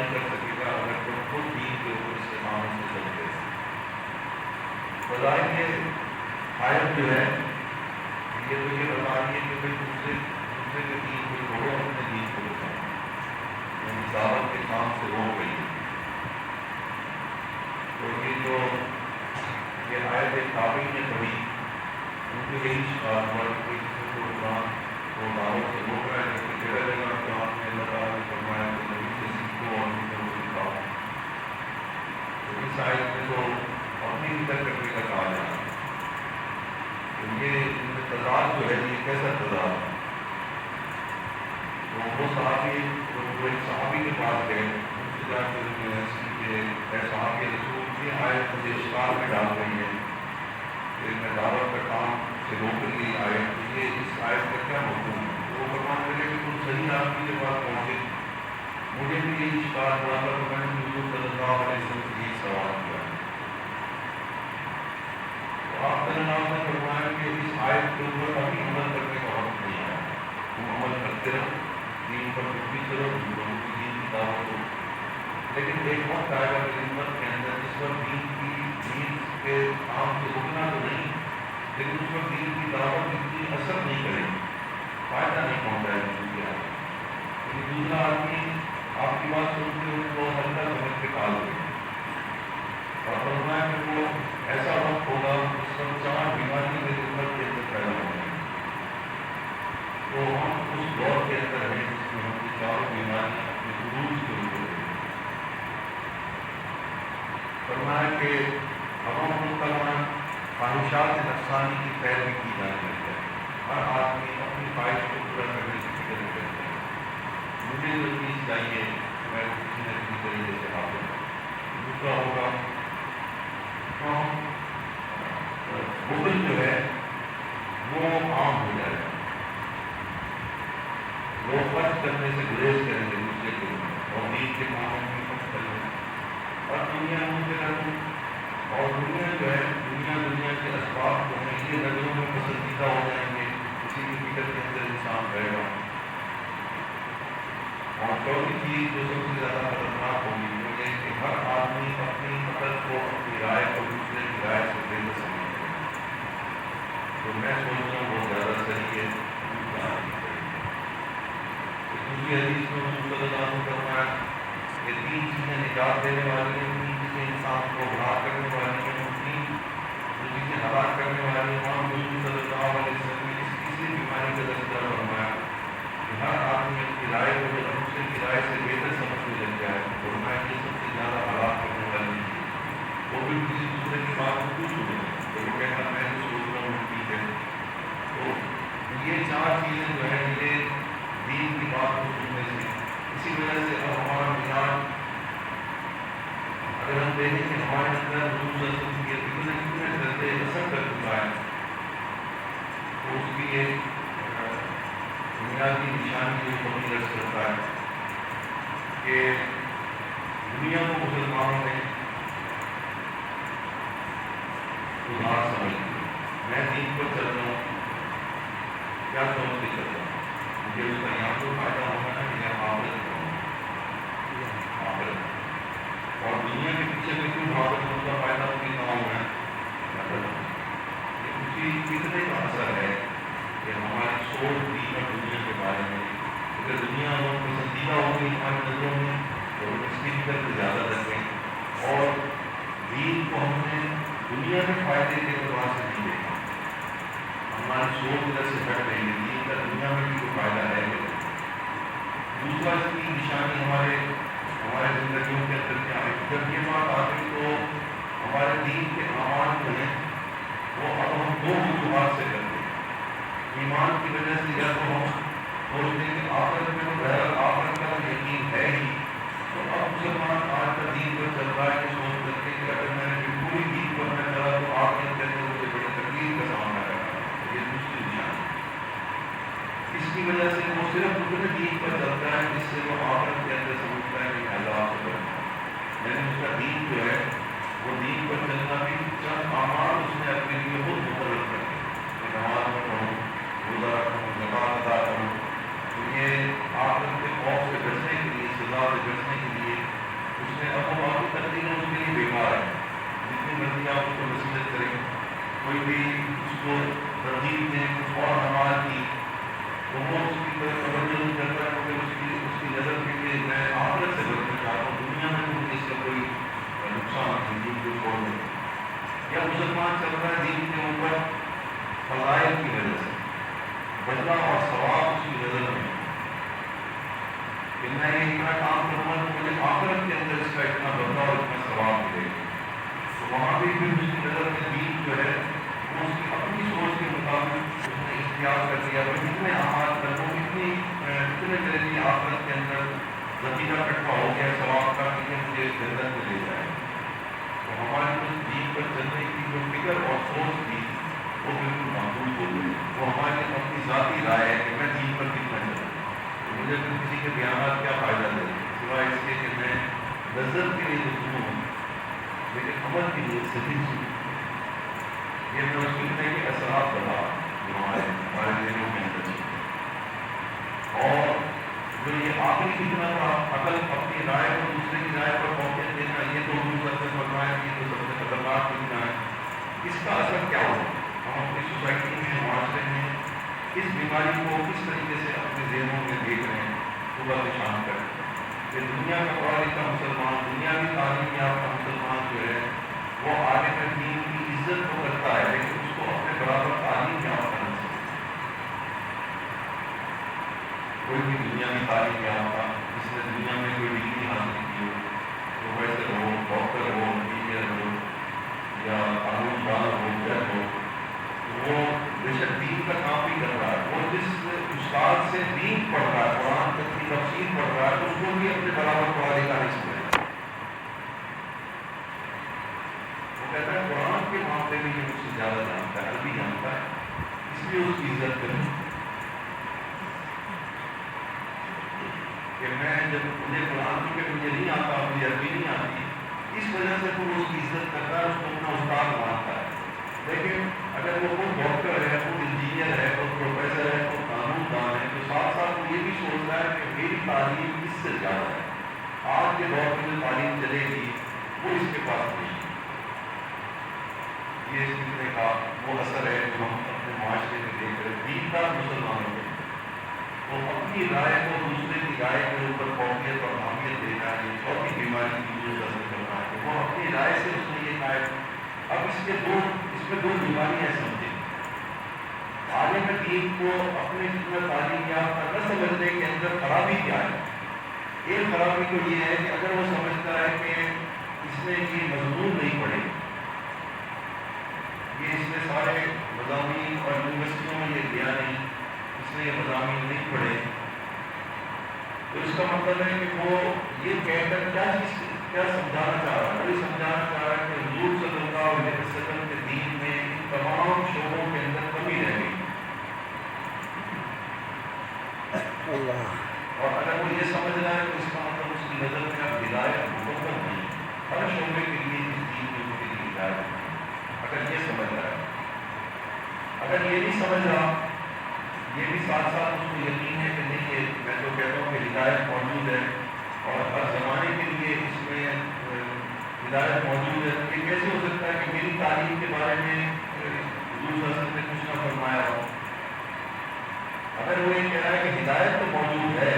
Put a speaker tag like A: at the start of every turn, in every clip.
A: نہیں کر سکے گا اگر تم خود دین کے اوپر استقامت سے چلتے. بظاہر یہ آیت جو ہے یہ تو یہ بتا رہی ہے کہ بھائی دوسرے کے دین کو چھوڑو، اپنے دین کو بچاؤ، یعنی دعوت کے کام سے روک رہی ہے. تو یہ جو یہ آیت تابعین نے پڑھی ان کو یہی شکار ہوا کہ کوئی کسی کو قرآن کو دعوت سے روک رہا ہے، جبکہ جگہ جگہ قرآن میں اللہ تعالیٰ نے فرمایا کہ نبی سے سیکھو اور ان کو سکھاؤ. تو اس آیت میں تو اپنی فکر کرنے کا کہا جا رہا ہے. تو یہ تضاد جو ہے یہ کیسا تضاد ہے؟ تو وہ صحابی وہ ایک صحابی کے پاس گئے، ان سے جا کے اے صحابی رسول یہ آیت مجھے اشکال میں ڈال رہی ہے کہ میں دعوت کا کام سے روک رہی آیت، یہ اس آیت کا کیا مفہوم ہے؟ تو وہ فرمانے لگے کہ تم صحیح آدمی کے پاس پہنچے، مجھے بھی یہی اشکال ہوا تھا تو میں نے حضور صلی اللہ علیہ وسلم سے یہی سوال کیا. تو آپ صلی اللہ علیہ وسلم نے فرمایا کہ اس آیت کے اوپر ابھی عمل کرنے کا وقت نہیں آیا، تم عمل کرتے رہو، دین پر کچھ کرو، لوگوں کی دین کی دعوت ہو، لیکن ایک وقت آئے گا کہ امت کے اندر اس پر دین کے کام سے رکنا تو نہیں، لیکن اس پر دین کی دعوت اتنی اثر نہیں کرے گی، فائدہ نہیں پہنچائے گی دوسرے آدمی. لیکن دوسرا آدمی آپ کی بات سن کے ان کو ہلکا سمجھ کے ٹال دے گا. اور فرمایا کہ وہ ایسا وقت ہوگا جس پر 4 بیماری میری امت کے اندر پیدا ہو جائیں گی. تو ہم اس دور کے اندر ہیں جس میں ہم یہ 4 بیماریاں اپنے عروج کے اوپر ہیں. فرمایا کہ ہم خواہشات نفسانی کی پیروی کی جانے لگ جائے. ہر آدمی اپنی خواہش کو پورا کرنے کی فکر میں کرتا ہے. مجھے جو چیز چاہیے میں کسی نہ کسی طریقے سے حاصل کروں. دوسرا ہوگا بغض جو ہے وہ عام ہو جائے گا. لوگ خرچ کرنے سے گریز کریں گے دوسرے کے اوپر اور دین کے کاموں میں خرچ کریں گے. اور دنیا مجھے رکھوں اور دنیا جو ہے دنیا کے اسباب جو ہیں یہ نظروں میں پسندیدہ ہو جائیں گے. کسی بھی فکر کے اندر انسان رہے گا. اور چوتھی چیز جو سب سے زیادہ خطرناک ہوگی وہ یہ کہ ہر آدمی اپنی عقل کو اپنی رائے کو دوسرے کی رائے سے بہتر سمجھے گا. تو میں سوچتا ہوں بہت زیادہ صحیح ہے. دوسری حدیث میں رسول صلی اللہ علیہ وسلم فرمایا کہ 3 چیزیں نجات دینے والی ہیں، 3 چیزیں انسان کو گمراہ کرنے والی ہیں، 3 چیزیں ہلاک کرنے والی ہیں. اور رسول صلی اللہ علیہ وسلم نے اس تیسری بیماری کا تذکرہ فرمایا کہ ہر آدمی اپنی رائے کو دوسرے کی رائے سے بہتر سمجھنے لگ جائے. فرمایا کہ سب سے زیادہ ہلاک کرنے والی چیز وہ بھی کسی دوسرے کی بات کو کچھ سنے تو وہ کہتا میں جو سوچ رہا ہوں ٹھیک ہے. تو یہ 4 چیزیں جو ہے یہ دین کی بات کو سننے سے اسی وجہ سے اب ہمارا مزاج اگر ہم دیکھیں کہ ہمارے اندر حضور صلی اللہ علیہ وسلم کے کتنے درجے اثر کر چکا ہے تو اس کی ایک بنیادی نشانی جو کمی رس کرتا ہے کہ دنیا کو مسلمانوں نے ادھار سمجھ لیا. میں دین پر چل رہا ہوں کیا سوچ کے چل رہا ہوں مجھے اس کا یہاں تو فائدہ ہوگا نا کہ یہاں آخرت اور دنیا کے پیچھے میں کیوں بھاگت ان کا فائدہ ہوگی کہاں ہوا ہے. یہ اسی کتنے کا اثر ہے کہ ہماری سوچ دین اور دنیا کے بارے میں اگر دنیا ہم پسندیدہ ہوگی ہماری نظروں میں تو اس کی فکر سے زیادہ رکھیں. اور دین کو ہم نے دنیا کے فائدے کے اعتبار سے نہیں دیکھا. ہماری سوچ ادھر سے ہٹ رہی ہے دین کا دنیا میں بھی کوئی فائدہ ہے. دوسرا اس کی نشانی ہمارے زندگیوں کے اندر کیا ہے. جب یہ بات آتی تو ہمارے دین کے اعمال جو ہیں وہ اب ہم 2 وجوہات سے کرتے ہیں. ایمان کی وجہ سے یا تو ہم سوچتے ہیں کہ آخرت میں تو بہرحال آخرت کا یقین ہے ہی تو اب مسلمان آج کا دین پر چل رہا ہے کہ سوچ کرتے کہ اگر میں نے بالکل ہی دین پر نہ چلا تو آخرت کے اندر مجھے بڑی تکلیف کا سامنا کرنا ہے. یہ دوسری نشانی. اس کی وجہ سے وہ صرف اپنے دین پر چلتا ہے جس سے وہ آخرت کے اندر سمجھتا ہے کہ اللہ سے کرنا ہے. یعنی اس کا دین جو ہے وہ دین پر چلنا بھی چند اعمال اس نے اپنے لیے خود مقرر کر دیا کہ نماز میں پڑھوں روزہ رکھوں زکوٰۃ ادا کروں. تو یہ آخرت کے خوف سے بچنے کے لیے سزا سے بچنے کے لیے بدلہ اور ثواب اس کی نظر میں کہ میں اتنا کام کروں گا تو مجھے آخرت کے اندر اس کا اتنا بدلہ اور اتنا ثواب ملے گا. تو وہاں بھی پھر اس کی نظر میں دین جو ہے وہ اس کی اپنی سوچ کے مطابق اس نے اختیار کر دیا. وہ جتنے اعمال کر وہ اتنے میرے لیے آخرت کے اندر نتیجہ اکٹھا ہو گیا ثواب کا کہ مجھے جنت میں لے جائے. تو ہماری اس دین پر چلنے کی جو فکر اور سوچ تھی وہ بالکل محدود ہو گئی. وہ ہماری اپنی ذاتی رائے ہے کہ میں دین پر کتنا چلوں. مجھے پھر کسی کے بیانات کیا فائدہ دے سوائے اس کے کہ میں لذت کے لیے تو سنوں لیکن عمل کی نیت سے نہیں سنوں. یہ میں سننے کے اثرات بڑھا جو ہمارے ذہنوں کے اندر اور جو یہ آخری فتنہ تھا عقل اپنی رائے کو دوسرے کی رائے پر فوقیت دینا یہ تو سب سے فرمایا کہ یہ تو سب سے خطرناک فتنہ ہے. اس کا اثر کیا ہو ہم اپنی سوسائٹی میں معاشرے میں اس بیماری کو کس طریقے سے اپنے ذہنوں میں دیکھ رہے ہیں صبح سے شام تک کہ دنیا کا پڑھا لکھا مسلمان دنیاوی تعلیم یافتہ مسلمان جو ہے وہ آگے میں دین کی عزت تو کرتا ہے لیکن اس کو اپنے برابر تعلیم یافتہ نہیں سکتا. کوئی بھی دنیاوی تعلیم یافتہ جس نے دنیا میں کوئی ڈگری حاصل کی ہو پروفیسر ہو ڈاکٹر ہو انجینئر ہو یا قانون دان ہو جج ہو وہ بے شک دین کا کام بھی کر رہا ہے. وہ جس استاد سے دین پڑھ رہا ہے قرآن تک کی تفسیر پڑھ رہا ہے تو اس کو بھی اپنے برابر پڑھا لکھا نہیں سمجھے. وہ کہتا ہے قرآن کے معاملے میں یہ مجھ سے زیادہ جانتا ہے عربی جانتا ہے اس لیے اس کی عزت کروں کہ میں جب مجھے قرآن کی مجھے نہیں آتا مجھے عربی نہیں آتی اس وجہ سے وہ اس کی عزت کرتا ہے اس کو اپنا استاد مانتا ہے. لیکن اگر وہ خود ڈاکٹر ہے خود انجینئر ہے خود پروفیسر ہے خود قانون دان ہے تو ساتھ ساتھ وہ یہ بھی سوچتا ہے کہ میری تعلیم اس سے زیادہ ہے. آج کے دور میں جو تعلیم چلے گی وہ اس کے پاس نہیں. یہ اس فکرے کا وہ اثر ہے جو ہم اپنے معاشرے میں دیکھ رہے ہیں. دیندار مسلمانوں میں وہ اپنی رائے کو دوسرے کی رائے کے اوپر فوقیت اور اہمیت دینا ہے. یہ چوتھی بیماری کی جو اثر کرنا ہے کہ وہ اپنی رائے سے اس نے یہ کہا ہے. اب اس میں دو بیماریاں سمجھیں. عالم دین کو اپنے تعلیم یافتہ نہ سمجھنے کے اندر خرابی کیا ہے. ایک خرابی تو یہ ہے کہ اگر وہ سمجھتا ہے کہ اس نے یہ مضمون نہیں پڑھے یہ اس نے سارے مضامین اور یونیورسٹیوں میں یہ دیا نہیں اس نے یہ مضامین نہیں پڑھے تو اس کا مطلب ہے کہ وہ یہ کہہ کر کیا سمجھانا چاہ رہا ہے. یہ سمجھانا چاہ رہا ہے کہ حضور صلی اللہ علیہ وسلم کے دین میں ان تمام شعبوں کے اندر کمی رہ گئی. اور اگر وہ یہ سمجھ رہا ہے تو اس کا مطلب اس کی نظر میں اب ہدایت مکمل نہیں. ہر شعبے کے لیے اس دین میں اس کے لیے ہدایت ہے اگر یہ سمجھ رہا ہے. اگر یہ نہیں سمجھ رہا یہ بھی ساتھ ساتھ اس کو یقین ہے کہ نہیں یہ میں تو کہتا ہوں کہ ہدایت موجود ہے اور ہر زمانے کے لیے اس میں ہدایت موجود ہے. یہ کیسے ہو سکتا ہے کہ میری تعلیم کے بارے میں حضور صلی اللہ علیہ وسلم نے کچھ نہ فرمایا ہو. اگر وہ یہ کہہ رہا ہے کہ ہدایت تو موجود ہے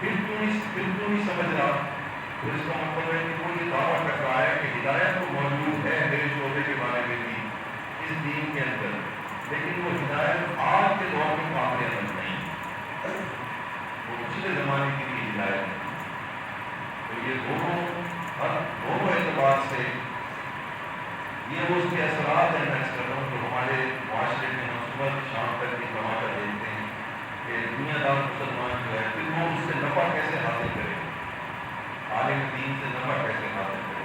A: پھر کیوں نہیں سمجھ رہا تو اس کا مطلب ہے کہ وہ یہ دعویٰ کر رہا ہے کہ ہدایت تو موجود ہے میرے شعبے کے بارے میں بھی اس دین کے اندر لیکن وہ ہدایت آج کے دور میں قابل عمل نہیں وہ پچھلے زمانے کی بھی ہدایت ہے. تو یہ دونوں اعتبار سے یہ وہ اس کے اثرات ہیں. میں اس کر رہا ہوں جو ہمارے معاشرے میں ہم صبح سے شام تک یہ تماشا دیکھتے ہیں کہ دنیا دار مسلمان جو ہے پھر وہ اس سے نفع کیسے حاصل کرے عالم دین سے نفع کیسے حاصل کرے.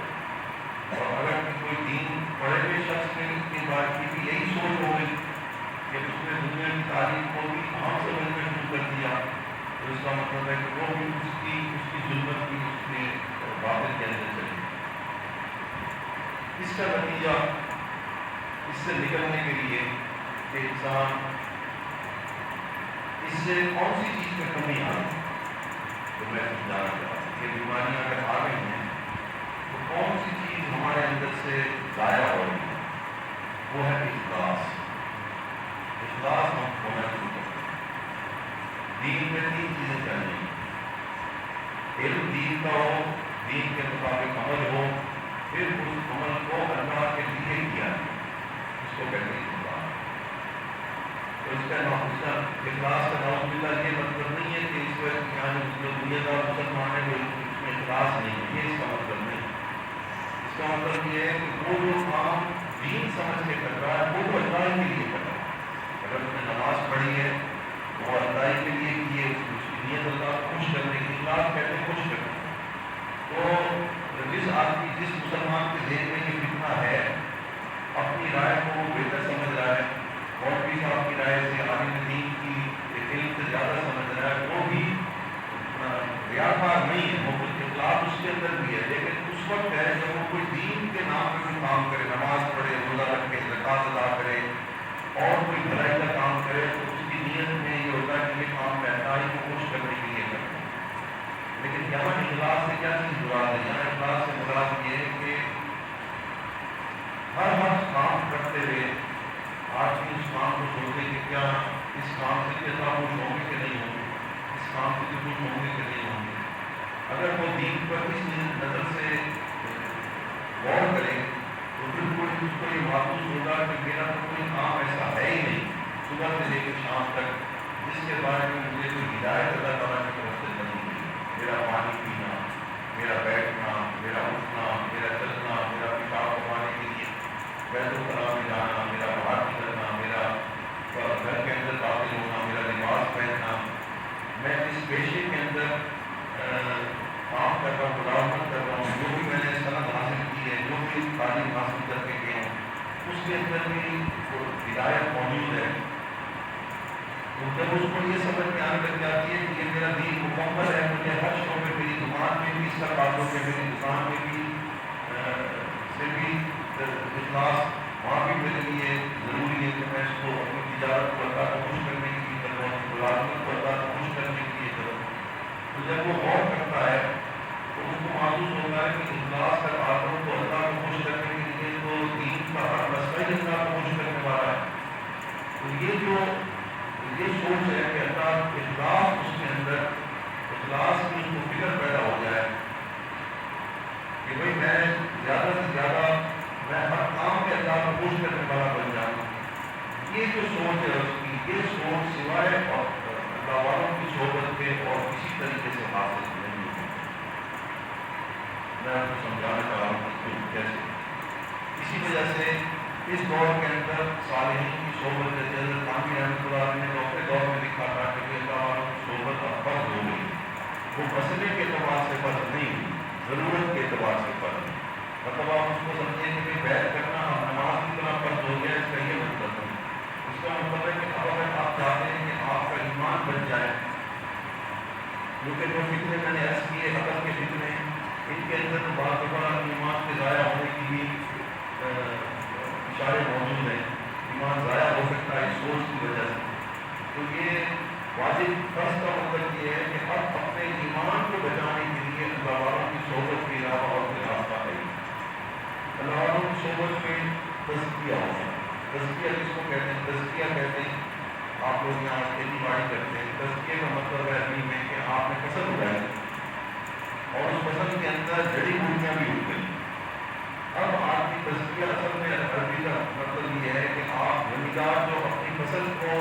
A: اور اگر کوئی دین پڑھے ہوئے شخص نے اس کے بعد کی بھی یہی سوچ ہو گئی کہ اس نے دنیا کی تعلیم کو بھی عام سمجھنا شروع کر دیا تو اس کا مطلب ہے کہ وہ بھی اس کی ظلمت بھی اس نے باطل کے اندر چلی. اس کا نتیجہ اس سے نکلنے کے لیے کہ انسان اس سے کون سی چیز میں کمی آ رہی تو میں سمجھانا چاہتا ہوں کہ بیماریاں اگر آ گئی ہیں تو کون سی چیز ہمارے اندر سے ضائع ہو رہی ہے وہ ہے اخلاص. اخلاص ہم ہونا شروع کرتے ہیں. دین میں 3 چیزیں چاہیے. علم دین کا ہو دین کے مطابق عمل ہو پھر اس عمل کو اللہ کے لیے کیا اس کو کہتے ہیں اخلاص. تو اس کا اخلاص کا نعوذ باللہ یہ مطلب نہیں ہے کہ اس وقت یہاں جو دنیا کا مسلمان ہے وہ اس میں اخلاص نہیں ہے، یہ اس کا مطلب نہیں۔ اس کا مطلب یہ ہے کہ وہ جو کام دین سمجھ کے کر رہا ہے وہ اللہ کے لیے کر رہا ہے۔ اگر اس نے نماز پڑھی ہے وہ اللہ کے لیے کی ہے، اس کی نیت اللہ کو خوش کرنے کی، اخلاص کہتے ہیں خوش کرنے۔ تو جس آدمی جس مسلمان کے ذہن میں یہ فتنہ ہے، اپنی رائے کو وہ بہتر سمجھ رہا ہے، مولوی صاحب کی رائے سے، عالم دین کی علم سے زیادہ سمجھ رہا ہے، وہ بھی ریاکار نہیں ہے، وہ کچھ اخلاق اس کے اندر بھی ہے، لیکن اس وقت ہے جب وہ کوئی دین کے نام پہ کوئی کام کرے، نماز پڑھے، روزہ رکھے، زکوٰۃ ادا کرے اور کوئی بھلائی کا کام کرے، تو اس کی نیت میں یہ ہوتا ہے کہ یہ کام میں اللہ کو خوش کرنے کے لیے کرتا ہے۔ لیکن یہاں اخلاص سے کیا چیز مراد ہے؟ یہاں اخلاص سے مراد یہ ہے کہ ہر کام کرتے ہوئے آدمی اس کام کو سوچے کہ کیا اس کام سے کیا خوش ہوں گے کہ نہیں ہوں گے، اس کام سے خوش ہوں گے کہ نہیں ہوں گے۔ اگر وہ دین پر اس نظر سے غور کرے تو بالکل اس کو یہ محسوس ہوگا کہ میرا تو کوئی کام ایسا ہے ہی نہیں صبح سے لے کے شام تک جس کے بارے میں مجھے کوئی ہدایت اللہ تعالیٰ کی طرف سے نہیں ہوئی۔ میرا پانی پینا، میرا بیٹھنا، میرا اٹھنا، میرا چلنا، میرا پیشاب کمانے کے لیے بیت الخلاء میں جانا، میرا باہر نکلنا، میرا گھر کے اندر داخل ہونا، میرا لباس پہننا، میں اس پیشے کے اندر کام کر رہا ہوں، ملازمت کر رہا ہوں، جو بھی میں نے سند حاصل کی ہے، جو بھی تعلیم حاصل کر کے گیا ہوں، اس کے اندر بھی ہدایت موجود ہے۔ تو جب اس کو یہ سمجھ میں آنے لگ جاتی ہے کہ یہ میرا دین مکمل ہے، مجھے ہر شعبے میری دکان میں بھی اس کا تعلق ہے، میری دکان میں بھی سے بھی اخلاص وہاں بھی میرے لیے ضروری ہے کہ میں اس کو اپنی تجارت کو اللہ کو خوش کرنے کے لیے کروں، اپنی ملازمت کو اللہ کو خوش کرنے کے لیے کروں۔ تو جب وہ غور کرتا ہے تو اس کو محسوس ہوتا ہے کہ اخلاص کا تعلق تو اللہ کو خوش کرنے کے لیے تو دین کا ہر مسئلہ ہی اللہ کو خوش کرنے والا ہے۔ تو یہ سوچ ہے کہ اللہ اخلاص اس کے اندر، اخلاص کی اس کو فکر پیدا ہو جائے کہ بھئی میں زیادہ سے زیادہ میں ہر کام میں اللہ کو خوش کرنے والا بن جاؤں۔ یہ جو سوچ ہے اس کی، یہ سوچ سوائے اللہ والوں کی صحبت کے اور کسی طریقے سے حاصل نہیں ہوتی۔ میں آپ کو سمجھانا چاہ رہا ہوں کہ کیسے۔ اسی وجہ سے اس دور کے اندر صالحین کی صحبت جیسے حضرت خانوی رحمۃ اللہ علیہ نے اپنے دور میں لکھا تھا کہ اللہ والوں کی صحبت اب فرض ہو گئی، وہ مسئلے کے اعتبار سے فرض نہیں ہوئی، ضرورت کے اعتبار سے فرض ہے۔ مطلب آپ اس کو سمجھیں کہ بیعت کرنا نماز کی طرح فرض ہو گیا، اس کا یہ مطلب ہے۔ اس کا مطلب ہے کہ اب اگر آپ چاہتے ہیں کہ آپ کا ایمان بن جائے، کیونکہ جو فتنے میں نے عرض کیے عقل کے فتنے، ان کے اندر بعض دفعہ ایمان کے ضائع ہونے کی بھی اشارے موجود ہیں، ایمان ضائع ہو سکتا ہے اس سوچ کی وجہ سے۔ تو یہ واجب فرض کا مطلب یہ ہے کہ اب اپنے ایمان کو بچانے کے لیے اللہ والوں کی صحبت کے علاوہ اور کوئی راستہ ہے۔ اللہ والوں کی صحبت میں تزکیہ ہوگا۔ تزکیہ کس کو کہتے ہیں؟ تزکیہ کہتے ہیں، آپ لوگ یہاں کھیتی باڑی کرتے ہیں، تزکیے کا مطلب ہے عربی میں کہ آپ نے فصل اگائی اور اس فصل کے اندر جڑی بوٹیاں بھی اگ گئی۔ اب آپ کی تزکیہ اصل میں عربی کا مطلب یہ ہے کہ آپ زمیندار جو اپنی فصل کو،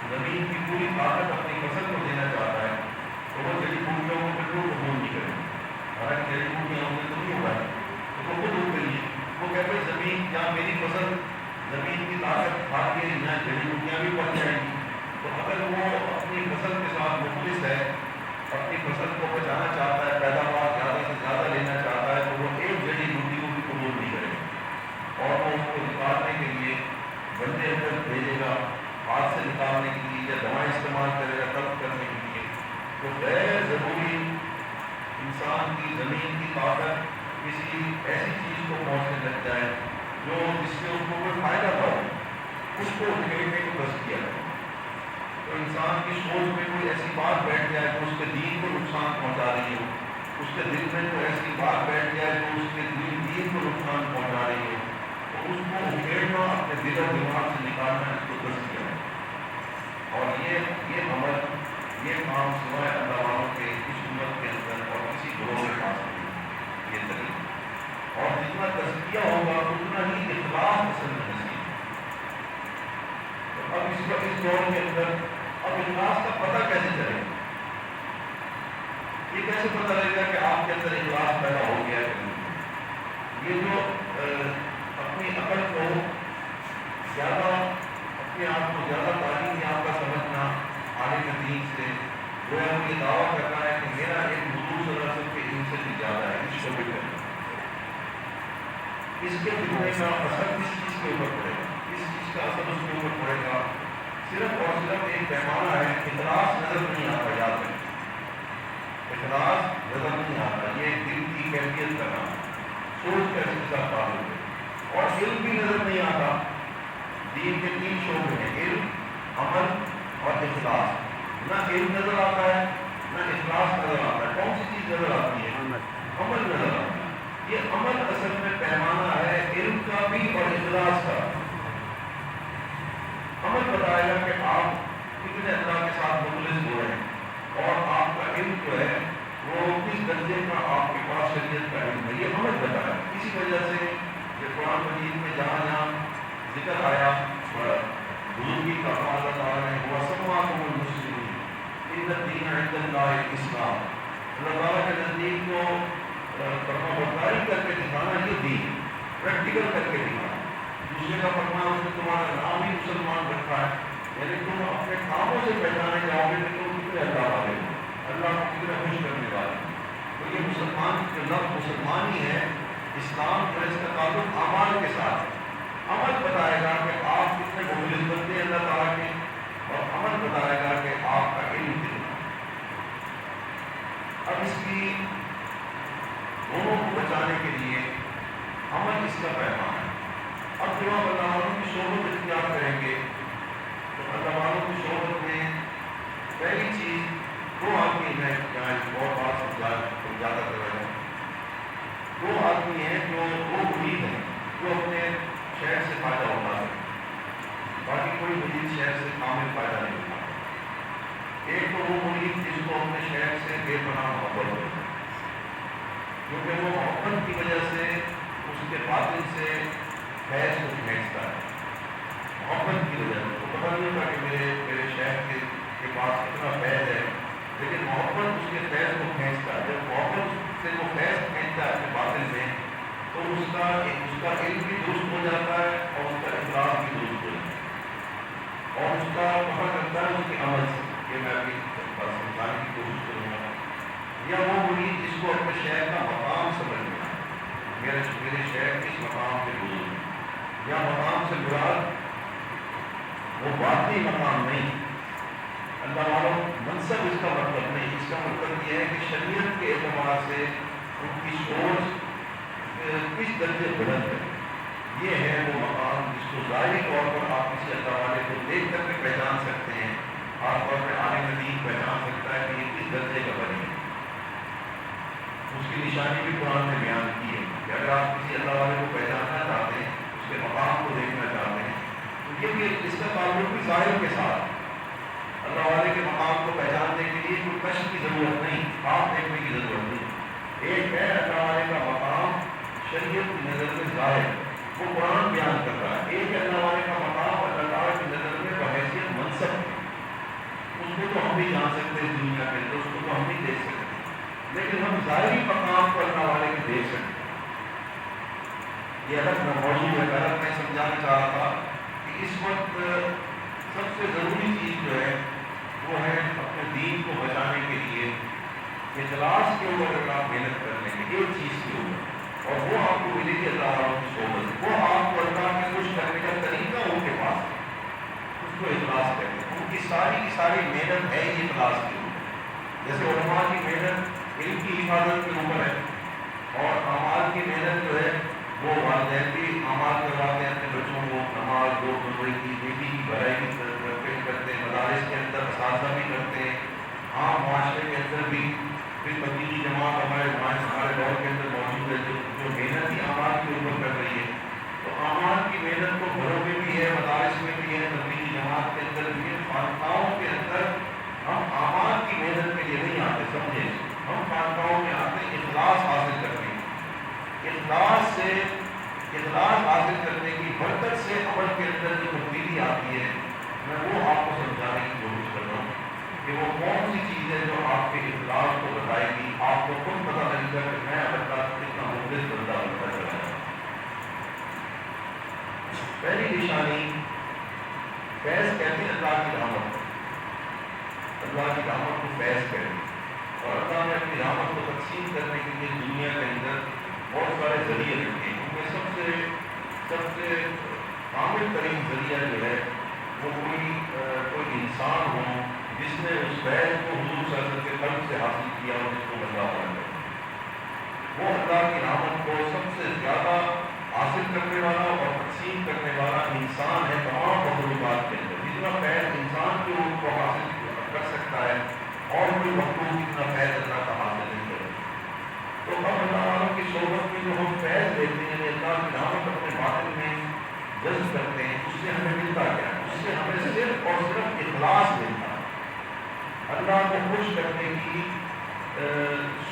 A: زمین کی پوری طاقت اپنی فصل کو دینا چاہتا ہے تو وہ جڑی بوٹیوں کو بالکل قبول نہیں کرے۔ حالانکہ جڑی بوٹیاں ہوں گے تو نہیں اگائیں، تو وہ خود اگ گئی ہے۔ وہ کہتے ہیں زمین یا میری فصل، زمین کی طاقت کھا کے یہاں جڑی بوٹیاں بھی پک جائیں گی۔ تو اگر وہ اپنی فصل کے ساتھ مخلص ہے، اپنی فصل کو بچانا چاہتا ہے، پیداوار زیادہ سے زیادہ لینا چاہتا ہے، تو وہ ایک جڑی بوٹی کو بھی قبول نہیں کرے گا اور وہ اس کو نکالنے کے لیے بندے اندر بھیجے گا، ہاتھ سے نکالنے کے لیے یا دوائیں استعمال کرے گا تلف کرنے کے لیے۔ تو غیر ضروری انسان کی زمین کی طاقت کسی ایسی چیز کو پہنچنے لگ جائے جو جس سے اس کو کوئی فائدہ نہ ہو، اس کو اکھیڑنے کو بس کیا جائے۔ تو انسان کی سوچ میں کوئی ایسی بات بیٹھ جائے جو اس کے دین کو نقصان پہنچا رہی ہو، اس کے دل میں کوئی ایسی بات بیٹھ جائے جو اس کے دین کو نقصان پہنچا رہی ہو، تو اس کو اکھیڑنا، اپنے دل و دماغ سے نکالنا، اس کو بس کیا جائے۔ اور یہ عمل، یہ کام سوائے اللہ والوں کے اس امت کے اندر اور کسی گروہ کے پاس نہیں، یہ طریقہ۔ اور جتنا تزکیہ ہوگا اتنا ہی اخلاص اصل میں نصیب۔ اب اس دور کے اندر اب اخلاص کا پتہ کیسے چلے گا؟ یہ کیسے پتہ لگے گا کہ آپ کے اندر اخلاص پیدا ہو گیا ہے؟ یہ جو اپنی عقل کو زیادہ، اپنے آپ کو زیادہ تعلیم یافتہ سمجھنا عالم دین سے، وہ یہ دعویٰ کرنا ہے کہ میرا ایک حضور صلی اللہ علیہ وسلم کے علم سے بھی زیادہ ہے، اس کو بھی کرنا، اس کے فتنے کا اثر کس چیز کے اوپر پڑے گا؟ کس چیز کا اثر اس کے اوپر پڑے گا؟ صرف اور صرف ایک پیمانہ ہے، اخلاص نظر نہیں آتا، یاد رکھیں اخلاص نظر نہیں آتا، یہ دل کی کیفیت کا نام، سوچ کا اس کے ساتھ تعلق ہے، اور علم بھی نظر نہیں آتا۔ دین کے 3 شعبے ہیں، علم، عمل اور اخلاص۔ نہ علم نظر آتا ہے، نہ اخلاص نظر آتا ہے، کون سی چیز نظر آتی ہے؟ عمل نظر آتا ہے۔ یہ عمل اصل میں پیمانہ ہے علم کا بھی اور اخلاص کا۔ عمل بتائے گا کہ آپ کتنے اللہ کے ساتھ مخلص ہو رہے ہیں، اور آپ کا علم جو ہے وہ کس درجے کا آپ کے پاس شریعت کا علم ہے، یہ عمل بتائے گا۔ اسی وجہ سے کہ قرآن مجید میں جہاں جہاں ذکر آیا بزرگی کا، اللہ تعالیٰ نے وَسَمَّاكُمُ الْمُسْلِمِينَ إِنَّ الدِّينَ عِندَ اللَّهِ الْإِسْلَامُ، اللہ تعالیٰ کے نزدیک کو فرما برداری کر کے دکھانا یہ دین، پریکٹیکل کر کے دکھانا۔ دوسرے کا فرمایا اس نے تمہارا نام ہی مسلمان رکھا ہے، یعنی تم اپنے کاموں سے پہچانے جاؤ گے کہ تم کتنے اللہ والے ہو، اللہ کو کتنے خوش کرنے والے ہیں۔ تو یہ مسلمان کے لفظ مسلمان ہی ہے، اسلام جو ہے اس کا تعلق اعمال کے ساتھ ہے۔ عمل بتائے گا کہ آپ کتنے مخلص بنتے ہیں اللہ تعالیٰ کے، اور عمل بتائے گا کہ آپ کا علم کتنا۔ اب اس کی دونوں کو بچانے کے لیے عمل اس کا پیغام ہے۔ اب جب آپ اللہ والوں کی صحبت اختیار کریں گے تو اللہ والوں کی صحبت میں پہلی چیز 2 آدمی ہیں، جہاں اور بات سمجھاتا کر رہا ہوں، 2 آدمی ہیں جو 2 مرید ہیں جو اپنے شہر سے فائدہ اٹھا سکتے، باقی کوئی مرید شہر سے کامل فائدہ نہیں اٹھا۔ ایک تو وہ مرید جس کو اپنے شہر سے بے پناہ محبت ہو، کیونکہ وہ محبت کی وجہ سے اس کے باطن سے فیض کو کھینچتا ہے، محبت کی وجہ سے۔ تو پتہ نہیں ہوتا کہ میرے شہر کے پاس اتنا فیض ہے، لیکن محبت اس کے فیض کو کھینچتا ہے۔ جب محبت سے وہ فیض کھینچتا ہے اپنے باطن میں، تو اس کا علم بھی درست ہو جاتا ہے، اور اس کا اخلاص بھی درست ہو جاتا ہے، اور اس کا پتہ کرتا ہے اس کے عمل سے۔ یہ میں ابھی سمجھانے کی کوشش کروں گا۔ یا وہ مرید جس کو اپنے شہر کا مقام سمجھ میں آئے، میرے شہر کس مقام پہ گزر ہے، یا مقام سے مراد وہ باطنی مقام نہیں، اللہ والوں منصب اس کا مطلب نہیں، اس کا مطلب یہ ہے کہ شریعت کے اعتبار سے ان کی سوچ کس درجے بلند ہے۔ یہ ہے وہ مقام جس کو ظاہری طور پر آپ کسی اللہ والے کو دیکھ کر کے پہچان سکتے ہیں، خاص طور پہ عالم دین پہچان سکتا ہے کہ یہ کس درجے کا بنی ہے۔ اس کی نشانی بھی قرآن نے بیان کی ہے کہ اگر آپ کسی اللہ والے کو پہچاننا چاہتے ہیں، اس کے مقام کو دیکھنا چاہتے ہیں، تو یہ بھی اس کا تعلق بھی ظاہر کے ساتھ۔ اللہ والے کے مقام کو پہچاننے کے لیے کوئی کشف کی ضرورت نہیں، آپ دیکھنے کی ضرورت نہیں۔ ایک ہے اللہ والے کا مقام شریعت کی نظر میں ظاہر، وہ قرآن بیان کر رہا ہے۔ ایک اللہ والے کا مقام اللہ تعالیٰ کی نظر میں بحیثیت منصب ہے، اس کو تو ہم بھی جان سکتے ہیں دنیا کے اندر، اس کو تو ہم نہیں دیکھ سکتے، لیکن ہم ظاہری مقام کو اللہ والے کو دیکھ سکتے ہیں۔ یہ الگ موضوع ہے، الگ میں سمجھانا چاہ رہا تھا کہ اس وقت سب سے ضروری چیز جو ہے وہ ہے اپنے دین کو بچانے کے لیے اخلاص کے اوپر اگر آپ محنت کر لیں گے ایک چیز کے اوپر، اور وہ آپ کو ملے گی اللہ والوں کی صحبت، وہ آپ کو اللہ کے خوش کرنے کا طریقہ ان کے پاس ہے، اس کو اخلاص کہتے ہیں۔ ان کی ساری محنت ہے یہ اخلاص کے اوپر۔ جیسے علماء کی محنت علم کی حفاظت کے اوپر ہے، اور اعمال کی محنت جو ہے وہ والدین بھی اعمال کرواتے ہیں اپنے بچوں کو، نماز دو بزرگ کی بیٹی کی بھلائی بھی کرتے ہیں، مدارس کے اندر اساتذہ بھی کرتے ہیں، عام معاشرے کے اندر بھی پھر تبلیغی جماعت ہمارے دور کے اندر موجود ہے جو محنت ہی اعمال کے اوپر کر رہی ہے۔ تو اعمال کی محنت تو گھروں میں بھی ہے، مدارس میں بھی ہے، تبلیغی جماعت کے اندر بھی ہے، خانقاہوں کے اندر ہم اعمال کی محنت کے لیے نہیں آتے، سمجھے، ہم خانقاہوں میں آتے ہیں اخلاص حاصل کرنے کی، اخلاص حاصل کرنے کی برکت سے عمل کے اندر جو تبدیلی آتی ہے میں وہ آپ کو سمجھانے کی کوشش کر رہا ہوں کہ وہ کون سی چیز ہے جو آپ کے اخلاص کو بتائے گی. آپ کو خود پتہ لگے گا کہ میں اللہ کا کتنا مخلص بندہ بنتا چلا جاؤں. پہلی نشانی فیض کہتے ہیں اللہ کی رحمت. اللہ کی رحمت کو فیض کہتے ہیں. اور اللہ نے اپنی رحمت کو تقسیم کرنے کے لیے دنیا کے اندر بہت سارے ذریعے رکھے ہیں. ان میں سب سے کامل ترین ذریعہ جو ہے وہ کوئی انسان ہو جس نے اس فیض کو حضور صلی اللہ علیہ وسلم کے قلب سے حاصل کیا اور جس کو بندہ بنا ہے. وہ اللہ کی رحمت کو سب سے زیادہ حاصل کرنے والا اور تقسیم کرنے والا انسان ہے تمام مخلوقات کے اندر. جتنا فیض انسان کے روح کو حاصل کر سکتا ہے اور کوئی مخلوق اتنا فیض اللہ کا حاصل نہیں کرے. تو اب اللہ والوں کی صحبت میں جو ہم فیض لیتے ہیں اللہ کی رحمت اپنے باطن میں جذب کرتے ہیں, اس سے ہمیں ملتا کیا ہے؟ اس سے ہمیں صرف اور صرف اخلاص ملتا ہے. اللہ کو خوش کرنے کی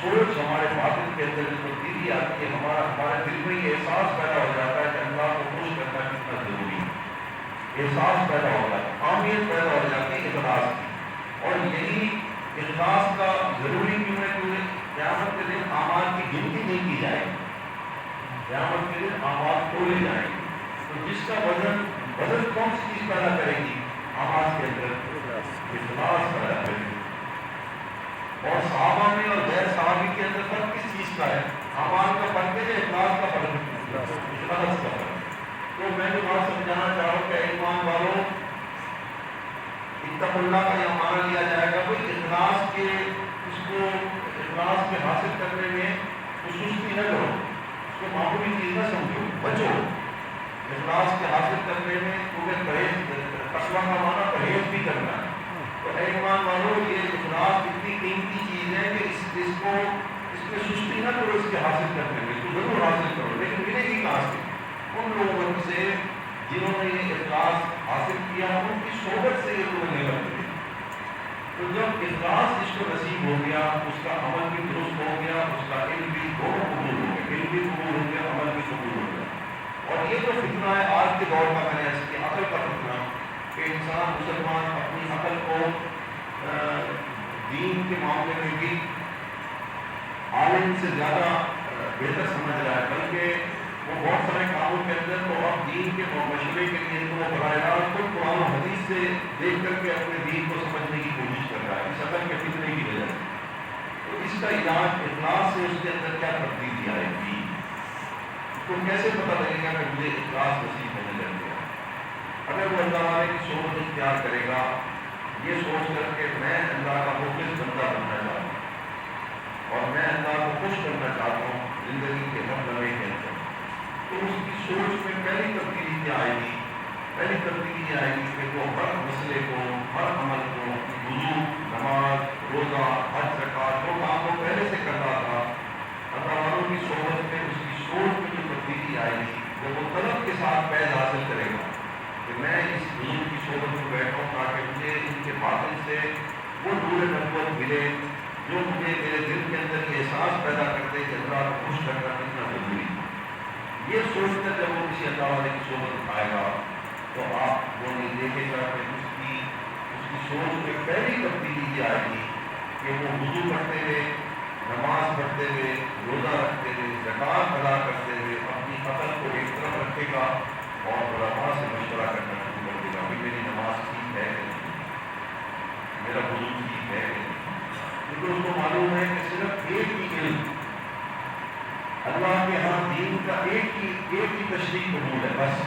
A: سوچ ہمارے باطن کے اندر جو تبدیلی آتی ہے, ہمارے دل میں یہ احساس پیدا ہو جاتا ہے کہ اللہ کو خوش کرنا کتنا ضروری ہے. احساس پیدا ہو جاتا ہے, اہمیت پیدا ہو جاتی ہے اخلاص کی. اور یہی اخلاص کا ضروری کیوں ہے کہ قیامت کے دن اعمال کی گنتی نہیں کی جائے گی. قیامت کے دن اعمال تولے جائیں گے. تو جس کا وزن کون سی چیز پیدا کرے گی اعمال کے اندر؟ اخلاص پیدا کرے گی. اور صحابہ میں اور غیر صحابی کے اندر فرق کس چیز کا ہے؟ اعمال کا فرق ہے یا اخلاص کا فرق ہے؟ اخلاص کا فرق. تو میں جو بات سمجھانا چاہ رہا ہوں کہ ایمان والوں, اتقوا اللہ کا یہ معنی لیا جائے گا کوئی اخلاص کے حاصل کرنے میں سستی نہ کرو, اس کو معمولی چیز نہ سمجھو, بچو. اخلاص کے حاصل کرنے میں تمہیں تقویٰ کا معنی پرہیز بھی کرنا ہے. تو اے ایمان والوں, یہ اخلاص اتنی قیمتی چیز ہے کہ اس میں سستی نہ کرو. اس کے حاصل کرنے میں اس کو ضرور حاصل کرو, لیکن ملے گی کہاں سے؟ ان لوگوں سے جنہوں نے یہ اخلاص حاصل کیا, ان کی صحبت سے یہ تمہیں نہیں ملتی. تو جب اخلاص جس کو نصیب ہو گیا, اس کا عمل بھی درست ہو گیا, اس کا علم بھی دونوں قبول ہو گیا. علم بھی قبول ہو گیا, عمل بھی قبول ہو گیا. اور یہ جو فتنہ ہے آج کے دور کا, میں نے اس کی عقل کا فتنہ, کہ انسان مسلمان اپنی عقل کو دین کے معاملے میں بھی عالم سے زیادہ بہتر سمجھ رہا ہے, بلکہ وہ بہت سارے کاموں کے اندر تو اب دین کے مشورے کے لیے تو وہ براہ راست خود قرآن و حدیث سے دیکھ کر کے اپنے دین کو سمجھنے کی کوشش کر رہا ہے اس عقل کے فتنے کی وجہ سے. تو اس کا علاج اخلاص سے اس کے اندر کیا تبدیلی آئے گی, تو کیسے پتہ لگے گا کہ مجھے اخلاص نصیب ہونے لگ گیا؟ اگر وہ اللہ والے کی صحبت اختیار کرے گا یہ سوچ کر کے میں اللہ کا مخلص بندہ بننا چاہتا ہوں اور میں اللہ کو خوش کرنا چاہتا ہوں زندگی کے ہر لمحے کے اندر, تو اس کی سوچ میں پہلی تبدیلی کیا آئے گی؟ پہلی تبدیلی یہ آئے گی کہ وہ ہر مسئلے کو, ہر عمل کو, وضو, نماز, روزہ, حج, زکات, جو کام وہ پہلے سے کرتا تھا, اللہ والوں کی صحبت میں اس کی سوچ میں جو تبدیلی آئے گی, جب وہ طلب کے ساتھ فیض حاصل کرے گا کہ میں اس بزرگ کی صحبت میں بیٹھا ہوں تاکہ مجھے ان کے باطن سے وہ نور نبوت ملے جو مجھے میرے دل کے اندر یہ احساس پیدا کرتے کہ اللہ کو خوش کرنا کتنا ضروری ہے. یہ سوچ کر جب وہ کسی اللہ والے کی صحبت اٹھائے گا تو آپ وہ نہیں دیکھے گا کہ اس کی سوچ میں پہلی تبدیلی یہ آئے گی کہ وہ وضو کرتے ہوئے, نماز پڑھتے ہوئے, روزہ رکھتے ہوئے, زکات ادا کرتے ہوئے اپنی عقل کو ایک طرف رکھے گا اور علماء سے مشورہ کرنا شروع کر دے گا کہ میری نماز ٹھیک ہے کہ نہیں, میرا وضو ٹھیک ہے کہ نہیں. کیونکہ اس کو معلوم ہے کہ صرف ایک ہی علم, اللہ کے ہاں دین کا ایک ہی تشریح قبول ہے بس.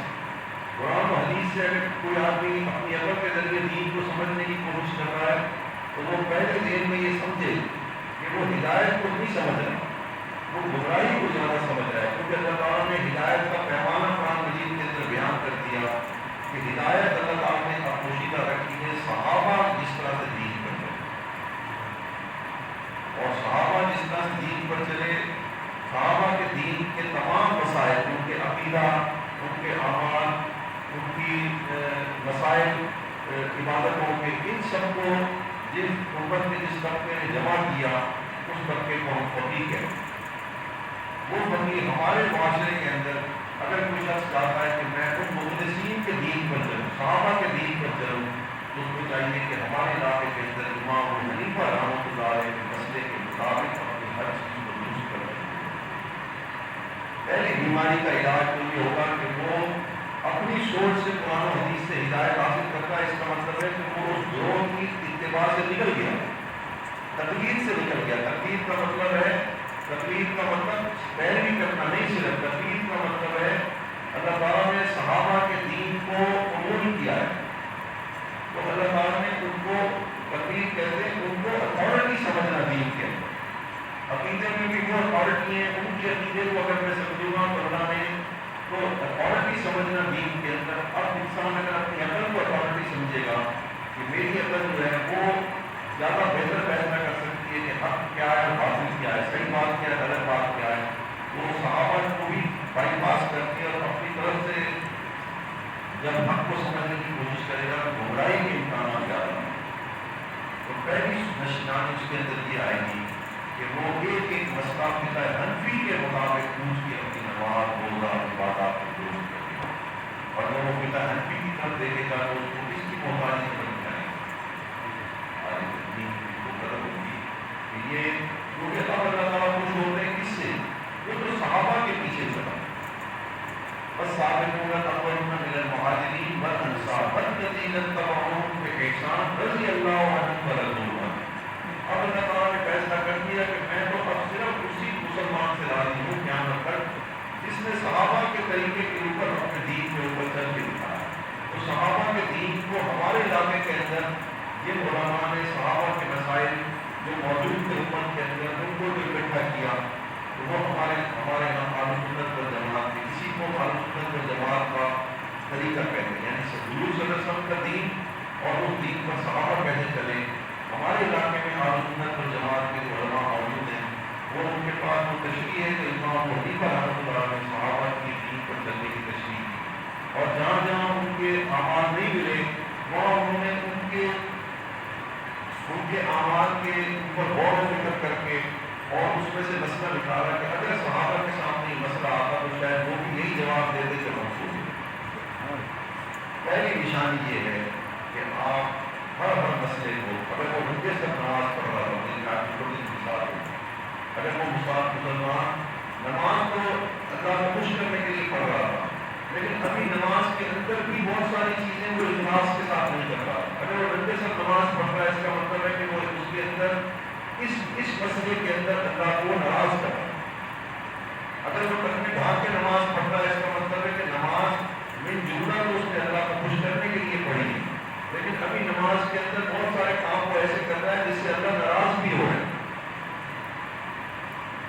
A: قرآن و حدیث سے اگر کوئی آدمی اپنی عقل کے ذریعے دین کو سمجھنے کی کوشش کر رہا ہے تو وہ پہلے دین میں یہ سمجھے کہ وہ ہدایت کو نہیں سمجھ رہا, وہ گمراہی کو زیادہ سمجھ رہا ہے. کیونکہ اللہ تعالیٰ نے ہدایت کا پیمانہ قرآن مجید کے اندر بیان کر دیا کہ ہدایت اللہ تعالیٰ نے پوشیدہ رکھی ہے صحابہ جس طرح سے دین پر چلے, اور صحابہ جس طرح سے دین پر چلے, صحابہ کے دین کے تمام مسائل, ان کے عقیدہ, ان کے اعمال, ان کی مسائل, عبادتوں کے, ان سب کو جس امت نے جس طبقے نے جمع کیا اس طبقے کو ہم فقیہ کہتے ہیں. وہ فقیہ ہمارے معاشرے کے اندر اگر کوئی شخص چاہتا ہے کہ میں ان مخلصین کے دین پر چلوں, صحابہ کے دین پر چلوں, تو اس کو چاہیے کہ ہمارے علاقے کے اندر امام ابو حنیفہ رحمۃ اللہ علیہ کے مسئلے کے مطابق اپنی ہر چیز کو درست کر رہے ہیں۔ پہلی بیماری کا علاج تو یہ ہوگا کہ وہ اپنی سوچ سے قرآن و حدیث سے ہدایت حاصل کرتا ہے۔ اس کا مطلب ہے کہ وہ اس گروہ کی اتباع سے نکل گیا، تقلید سے نکل گیا۔ تقلید کا مطلب ہے، تقلید کا مطلب پیروی کرنا نہیں، صرف تقلید کا مطلب ہے اللہ تعالیٰ نے صحابہ کے دین کو قبول کیا ہے، تو اللہ تعالیٰ نے ان کو تقلید کہتے ہیں، ان کو اتھارٹی سمجھنا دین کے اندر۔ عقیدے میں بھی وہ اتھارٹی ہیں، ان کے عقیدے کو اگر میں سمجھوں گا تو اللہ نے تو اتھارٹی سمجھنا دین کے اندر۔ اب انسان اگر اپنی عقل کو اتھارٹی سمجھے گا کہ میری عقل جو ہے وہ زیادہ بہتر فیصلہ کر سکتی ہے کہ حق کیا ہے، باطل کیا ہے، صحیح بات کیا ہے، غلط بات کیا ہے، تو صحابہ کو بھی بائی پاس کرتی ہے اور اپنی طرف سے جب حق کو سمجھنے کی کوشش کرے گا تو گمراہی کے امکانات زیادہ ہیں۔ تو پہلی نشانی اس کے اندر یہ آئے گی کہ وہ ایک ایک مسئلہ فقہ حنفی کے مطابق پوچھ کے اپنی نماز، روزہ، عبادات کو درست کرے گا، اور جب وہ فقہ حنفی کی طرف دیکھے گا تو اس کو اس کی محتاجی سمجھ میں آئے گی، آج دین کی وہ قدر ہوگی کہ یہ کیونکہ اب اللہ تعالیٰ خوش ہوتے ہیں کس سے؟ وہ تو صحابہ کے پیچھے چلا۔ والسابقون الأولون من المهاجرين والأنصار والذين اتبعوهم بإحسان رضي الله عنهم ورضوا عنه۔ اب اللہ تعالیٰ نے فیصلہ کر دیا کہ میں تو اب صرف اسی مسلمان سے راضی ہوں قیامت تک جس نے صحابہ کے طریقے کے اوپر اپنے دین کے اوپر چل کے دکھایا۔ تو صحابہ کے دین کو ہمارے علاقے کے اندر جن علماء نے صحابہ کے مسائل جو موجود تھے امت کے اندر ان کو جو اکٹھا کیا تو وہ ہمارے یہاں اہل سنت والجماعت کے اسی کو اہل سنت والجماعت کا طریقہ کہتے ہیں، یعنی حضور صلی اللہ علیہ وسلم کا دین اور اس دین پر صحابہ کیسے چلے۔ ہمارے علاقے میں اہل سنت والجماعت کے جو علماء موجود ہیں وہ ان کے پاس وہ تشریح ہے کہ امام ابو حنیفہ رحمۃ اللہ علیہ نے صحابہ کی دین پر چلنے کی تشریح کی، اور جہاں جہاں ان کے اعمال نہیں ملے وہاں انہوں نے ان کے اعمال کے اوپر غور و فکر کر کے اور اس میں سے مسئلہ نکالا کہ اگر صحابہ کے سامنے یہ مسئلہ آتا تو شاید وہ بھی یہی جواب دیتے کہ منسوخ ہے۔ پہلی نشانی یہ ہے کہ آپ ہر مسئلے کو، اگر وہ رنگے سے نماز پڑھ رہا ہو، جن کا چھوٹی سی مثال ہے، اگر وہ مسلمان نماز کو اللہ کو خوش کرنے کے لیے پڑھ رہا تھا لیکن ابھی نماز کے اندر بھی بہت ساری چیزیں وہ اخلاص کے ساتھ نہیں کر رہا، اگر وہ رنگے سے نماز پڑھ رہا ہے اس کا مطلب ہے کہ وہ اس کے اندر اس مسئلے کے اندر اللہ کو ناراض کر رہا ہے۔ اگر وہ کلمے ڈھانپ کے نماز پڑھ رہا ہے اس کا مطلب ہے کہ نماز من جملہ تو اس نے اللہ کو خوش کرنے کے لیے پڑھی ہے، لیکن ابھی نماز کے اندر بہت سارے کام وہ ایسے کر رہا ہے جس سے اللہ ناراض بھی ہو رہا ہے۔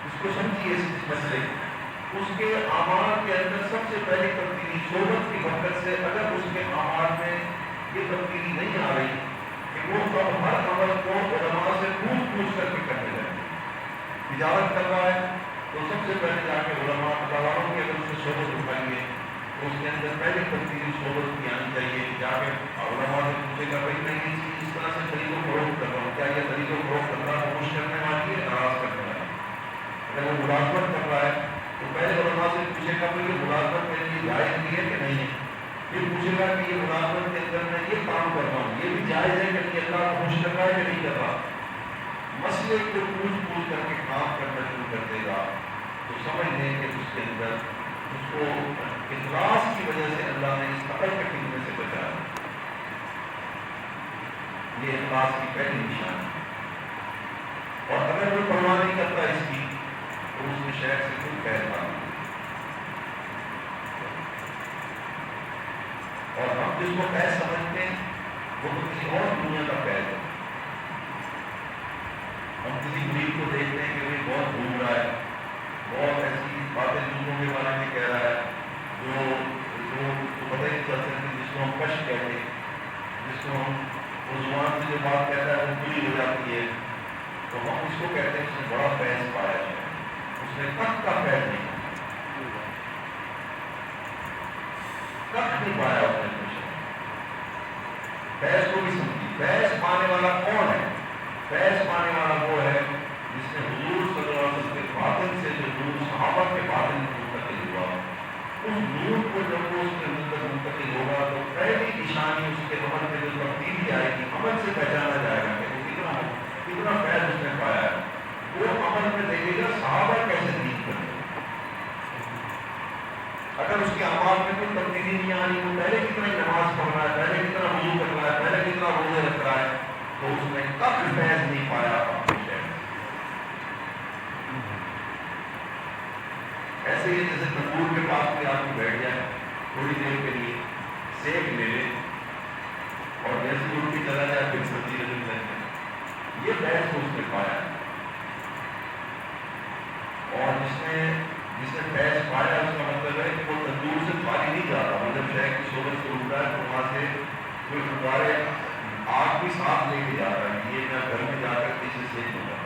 A: اس کو سمجھیے اس مسئلے اس کے اعمال کے اندر سب سے پہلی تبدیلی صحبت کی برکت سے، اگر اس کے اعمال میں یہ تبدیلی نہیں آ رہی کہ وہ اب ہر عمل کو علماء سے پوچھ کر کے کرنے لگے، تجارت کر رہا ہے تو سب سے پہلے جا کے علماء والوں کی اگر اس سے صحبت اٹھائیے تو اس کے اندر پہلی تبدیلی صحبت کی آنی چاہیے کہ جا کے علماء سے پوچھے گا بھائی میں یہ چیز اس طرح سے خرید و فروخت کر رہا ہوں، کیا یہ خرید و فروخت اللہ کو خوش کرنے والی ہے، ناراض کرنے والی ہے؟ اگر وہ ملازمت کر رہا ہے تو پہلے علماء سے پوچھے گا کہ یہ ملازمت میرے لیے جائز بھی ہے کہ نہیں ہے، پھر پوچھے گا کہ یہ ملازمت کے اندر میں یہ کام کر رہا ہوں یہ بھی جائز ہے کہ اللہ کو خوش کر رہا ہے کہ نہیں کر رہا۔ مسئلے کو پوچھ کر کے کام کرنا شروع کر دے گا تو سمجھ لیں کہ اس کے اندر اس کو اخلاص کی وجہ سے اللہ نے اس عقل کے فتنے سے بچایا۔ یہ اخلاص کی پہلی نشانی ہے، اور اگر وہ پرواہ نہیں کرتا اس کی تو اس نے شہر سے خود قید مار دی، اور ہم جس کو قید سمجھتے ہیں وہ تو کسی اور دنیا کا قید ہے۔ ہم کسی مرید کو دیکھتے ہیں کہ وہ بہت گھوم رہا ہے، بہت ایسی باتیں دوسروں کے بارے میں کہہ رہا ہے جو پتہ ہی نہیں چل سکتی، جس کو ہم کش کہتے ہیں، جس کو ہم وہ زبان سے جو بات کہتا ہے وہ پوری ہو جاتی ہے، تو ہم اس کو کہتے ہیں اس نے بڑا فیض پایا ہے، اس نے کب کا فیض نہیں پایا، اس نے کچھ فیض کو بھی سمجھی۔ فیض پانے والا کون ہے؟ فیض پانے والا وہ ہے جس نے حضور صلی اللہ علیہ وسلم کے باطن سے جو نور صحابہ کے باطن میں منتقل ہوا، اس نور کو جب وہ اس کے اندر منتقل ہوگا تو پہلی نشانی اس کے عمل میں جو تبدیلی آئے اگر اس کے اعمال میں کوئی تبدیلی نہیں آ رہی، وہ پہلے کی طرح نماز پڑھ رہا ہے، پہلے کی طرح وضو کر رہا ہے، پہلے کی طرح روزے رکھ رہا ہے، تو اس نے کبھی فیض نہیں پایا اپنے شہر سے۔ ایسے ہی جیسے تندور کے پاس کوئی آدمی بیٹھ جائے تھوڑی دیر کے لیے، سیک لے لے اور جیسے اٹھ کے چلا جائے پھر سبزی رکھنے لگے، یہ فیض تو اس نے پایا۔ اور جس نے فیض پایا اس کا مطلب ہے کہ وہ تندور سے خالی نہیں جاتا، مطلب شہر کی شہرت سے اٹھتا ہے تو وہاں سے کوئی غبارے آگ بھی ساتھ لے کے جاتا ہے، یہ میں گھر میں جا کر کسی سے نہیں ہوگا،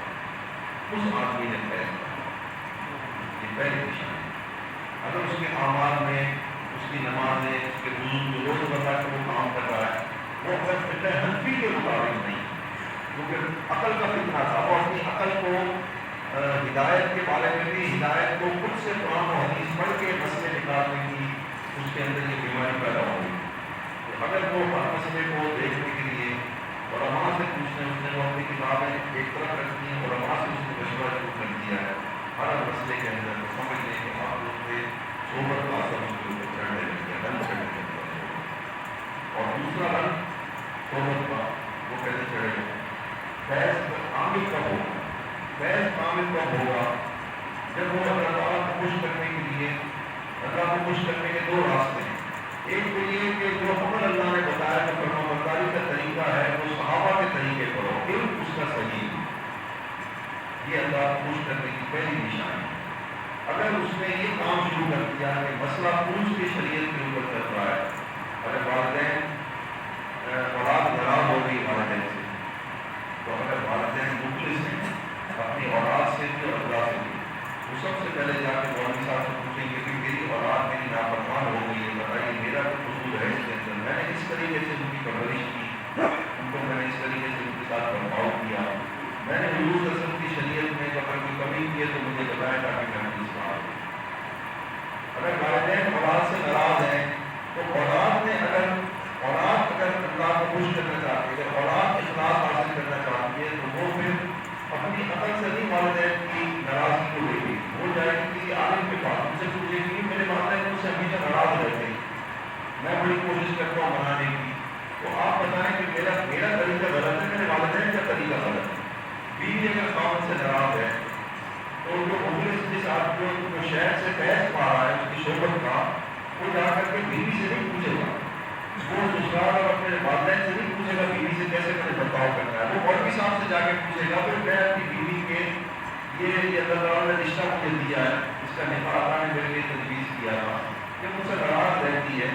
A: اس آدمی نے فیض پایا۔ یہ پہلی نشانی۔ اگر اس کے اعمال میں، اس کی نمازیں، اس کے وضو جو روز مرہ کے وہ کام کر رہا ہے، وہ اگر فقہ حنفی کے مطابق نہیں، کیونکہ عقل کا فتنہ تھا، وہ اپنی عقل کو ہدایت کے بارے میں بھی، ہدایت کو خود سے قرآن و حدیث پڑھ کے مسئلے نکالنے کی اس کے اندر یہ بیماری پیدا ہوئی۔ تو اگر وہ ہر مسئلے کو دیکھنے کے لیے علماء سے پوچھنے، اس نے وہ اپنی کتابیں ایک طرف رکھتی ہیں، علماء سے اس نے مشورہ شروع کر دیا ہے ہر مسئلے کے اندر، تو سمجھ لیں کہ آپ لوگ سے صحبت کا اثر اس کے اوپر چڑھنے لگ گیا، رنگ چڑھنے لگ گیا۔ اور دوسرا رنگ صحبت کا، وہ کیسے چڑھے گا؟ فیض عامل کب ہوگا؟ فیض عامل کب ہوگا؟ جب وہ اللہ تعالیٰ کو خوش کرنے کے لیے، اللہ کو خوش کرنے کے دو راستے ہیں۔ ایک تو یہ کہ جو عمل اللہ نے بتایا کہ فرما برداری کا طریقہ ہے وہ صحابہ کے طریقے پر ہو، علم اس کا صحیح ہے، یہ اللہ کو خوش کرنے کی پہلی نشانی ہے۔ اگر اس نے یہ کام شروع کر دیا کہ مسئلہ پوچھ کے شریعت کے اوپر چل رہا ہے، اگر والدین اولاد ناراض ہو گئی والدین سے، تو اگر والدین مخلص ہیں اپنی اولاد سے بھی اور اللہ سے بھی، وہ سب سے پہلے جا کے مولوی صاحب سے پوچھیں گے کہ میری اولاد میری نافرمان ہو گئی ہے، بتائیے میرا تو قصور ہے اس کے اندر، میں نے اس طریقے سے ان کی پرورش کی، ان کو میں نے اس طریقے سے ان کے ساتھ برتاؤ کیا، میں نے حضور رسول کی شریعت میں اگر کوئی کمی کی ہے تو مجھے بتایا تاکہ میں اس کا حال کروں۔ اگر والدین اولاد سے ناراض ہیں تو اولاد اللہ کو خوش کرنا چاہتی ہے، اگر اولاد اخلاص حاصل کرنا چاہتی ہے تو وہ پھر اپنی عقل سے نہیں والدین کی ناراضگی کو لے گی، وہ جائے گی کسی عالم کے پاس، ان سے پوچھے گی کہ میرے والدین مجھ سے ہمیشہ ناراض رہتے ہیں، میں بڑی کوشش کرتا ہوں منانے کی، تو آپ بتائیں کہ میرا طریقہ غلط ہے، میرے والدین کا طریقہ غلط ہے۔ بیوی اگر خاوند سے ناراض ہے تو جو مخلص جس آدمی جو شہر سے فیض پا رہا ہے اس کی صحبت کا، وہ جا کر کے بیوی سے نہیں پوچھے گا، وہ سسرال اور اپنے والدین سے نہیں پوچھے گا بیوی سے کیسے مجھے برتاؤ کرنا ہے، وہ مولوی صاحب سے جا کے پوچھے گا پھر میں اپنی بیوی کے یہ اللہ تعالیٰ نے رشتہ مجھے دیا ہے، اس کا نکاح اللہ نے میرے لیے تجویز کیا تھا کہ مجھ سے ناراض رہتی ہے،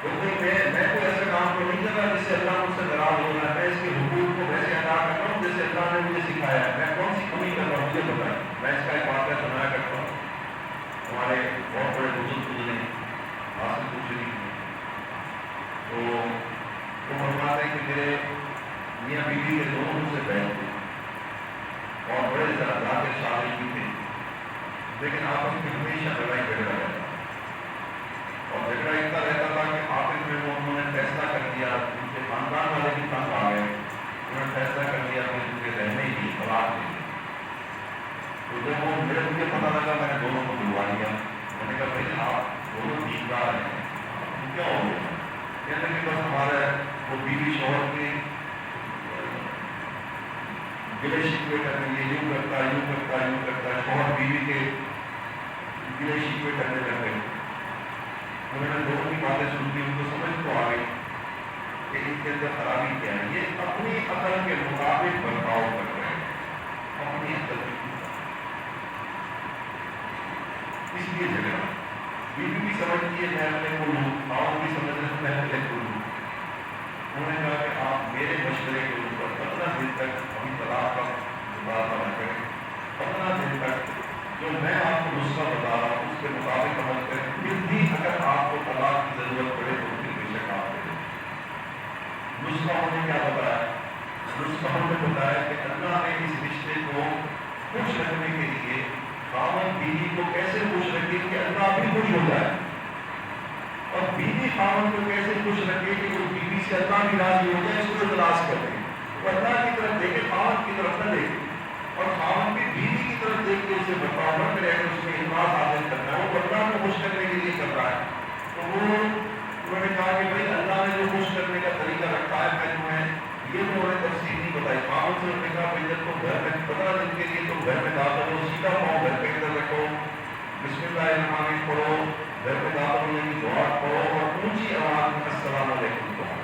A: کیونکہ میں کوئی ایسے کام کو نہیں کر رہا جس سے اللہ مجھ سے ناراض ہو رہا ہے، میں اس کے حقوق کو ویسے ادا کر رہا ہوں جیسے اللہ نے مجھے سکھایا ہے، میں کون سی کمی کر رہا ہوں مجھے بتائیں۔ میں اس کا ایک واقعہ سنایا کرتا ہوں، ہمارے بہت بڑے بزرگ گزرے حاصل کچھ نہیں ہوئے، تو وہ فرماتے ہیں کہ میرے میاں بیوی کے دونوں مجھ سے بیٹھ تھے اور بڑے زیادہ شامل بھی تھے، لیکن آپس میں ہمیشہ لڑائی جھگڑا رہتا اور جھگڑا اتنا رہتا تھا کہ آخر میں انہوں نے فیصلہ کر دیا، ان کے خاندان والے بھی تنگ آ گئے، انہوں نے فیصلہ کر دیا کہ ان کے رہنے کی طلاق دیں گے۔ تو جب وہ مجھے پتا لگا میں نے دونوں کو بلوا لیا، میں نے کہا بھائی آپ دونوں دیندار ہیں، کیا ہو گیا؟ کہتے کہ بس ہمارے وہ بیوی شوہر کے گلے شکوے کرنے یہ یوں کرتا ہے، شوہر بیوی کے گلے شکوے کرنے لگ گئے۔ انہوں نے دونوں کی باتیں سن لی، ان کو سمجھ تو آ گئی کہ ان کے اندر خرابی کیا ہے، یہ اپنی عقل کے مطابق برتاؤ کر رہے ہیں، اپنی عقل کے مطابق، اس لیے جھگڑا۔ بیوی بھی سمجھتی ہے میں اپنے کو لوں، خاوند بھی سمجھ رہے میں اپنے کو لوں۔ انہوں نے کہا کہ آپ میرے مشورے کے اوپر 15 دن تک ابھی طلاق کا بات نہ کریں، 15 دن تک جو میں آپ کو نسخہ بتا رہا ہوں اس کے مطابق عمل کریں، پھر بھی اگر آپ کو طلاق کی ضرورت پڑے تو پھر بے شک آپ کریں۔ نسخہ ہم نے کیا بتایا؟ نسخہ ہم نے بتایا کہ اللہ نے اس رشتے کو خوش رکھنے کے لیے خاوند بیوی کو کیسے خوش رکھے کہ اللہ بھی خوش ہو جائے، اور بیوی خاوند کو کیسے خوش رکھے کہ وہ بیوی سے اللہ بھی راضی ہو جائے، اس کو اخلاص کر دے، وہ اللہ کی طرف دیکھے خاوند کی طرف نہ دیکھے، اور خاوند بھی بیوی کی طرف دیکھ کے اسے برتاؤ نہ کرے، اگر اس میں اخلاص حاصل کرنا ہے وہ اللہ کو خوش تو وہ انہوں نے کہا کہ بھائی اللہ نے جو خوش کرنے کا طریقہ رکھا ہے میں تمہیں یہ تو انہوں نے تفصیل نہیں بتائی. کامن سے انہوں نے کہا بھائی جب تم گھر میں 15 دن کے لیے تم گھر میں داخل ہو سیدھا پاؤں گھر کے اندر رکھو, بسم اللہ الرحمن الرحیم پڑھو, گھر میں داخل ہونے کی دعا پڑھو اور اونچی آواز میں السلام علیکم کہو.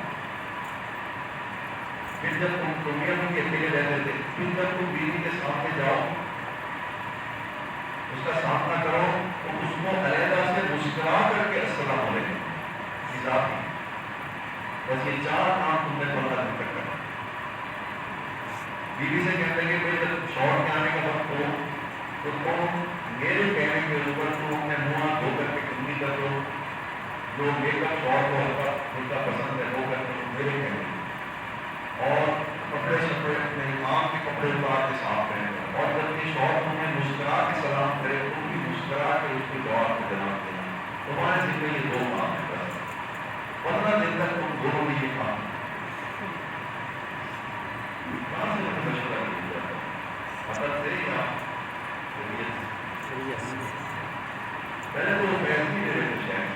A: پھر جب تم کے اکیلے رہتے تھے, پھر جب تم بیوی کے سامنے جاؤ اس کا سامنا کرو تو اس کو علیحدہ سے مسکرا کر کے السلام علیکم اضافی. بس یہ 4 کام تم نے 15 دن تک کرنا. بیوی سے کہتے ہیں کہ بھائی جب شوہر کے آنے کا وقت ہو تو تم میرے کہنے کے اوپر تم اپنے منہ دھو کر کے کنگھی کر دو, جو میک اپ شوہر کو ہلکا پھلکا پسند ہے وہ کر دو میرے کہنے, اور کپڑے شپڑے اپنے کام کے کپڑے اتار کے صاف پہن دو. اور جب یہ شوہر تمہیں مسکرا کے سلام کرے تم بھی مسکرا کے اس کے جواب کو جواب دینا. تمہارے ذمہ یہ 2 کام ہے بس. 15 دن تک تم دونوں میں یہ کام کہاں سے مشورہ نہیں جاتا مطلب سے یا پہلے تو وہ فیض نہیں دے رہے تھے شاید,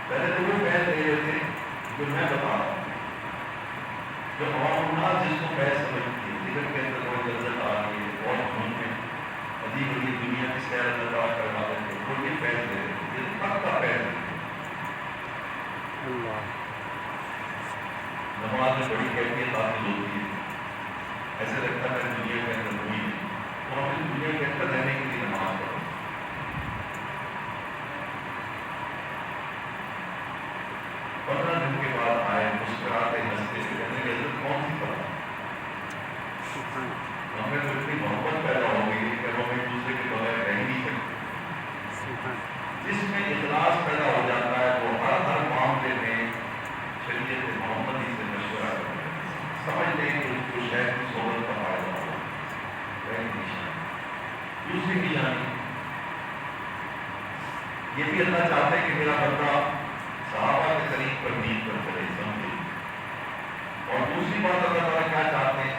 A: پہلے تو وہ فیض دے رہے تھے جو میں بتا رہا ہوں, جو عوام الناس جس کو فیض سمجھتی ہے. ذکر کے اندر کوئی لذت آ رہی ہے اور گھوم میں عجیب عجیب دنیا کی سیر نظر کروا دیتے ہیں, وہ یہ فیض دے رہے تھے, یہ پکا فیض ہے. نماز میں بڑی کیفیت حاصل ہوتی ہے, ایسے لگتا ہے دنیا کے اندر ہوئی ہے, اور ہمیں دنیا کے اندر رہنے کے لیے نماز پڑھو. پندرہ دن کے بعد آئے مسکراتے ہنستے ہوئے, کہنے کی عزت کون سی پڑا, ہمیں تو اتنی محبت پیدا ہو گئی کہ ہم ایک دوسرے کے بغیر رہ نہیں سکتے. جس میں اخلاص پیدا ہو جاتا ہے وہ ہر معاملے میں شریعت محمدی سے مشورہ کرتے ہیں, سمجھ لیں کہ اس کو شہر کی صحبت کا فائدہ ہوگا. دوسری نشانی یہ بھی اللہ چاہتے ہیں کہ میرا بندہ صحابہ کے طریق پر دین پر چلے, سمجھے. اور دوسری بات اللہ تعالیٰ کیا چاہتے ہیں,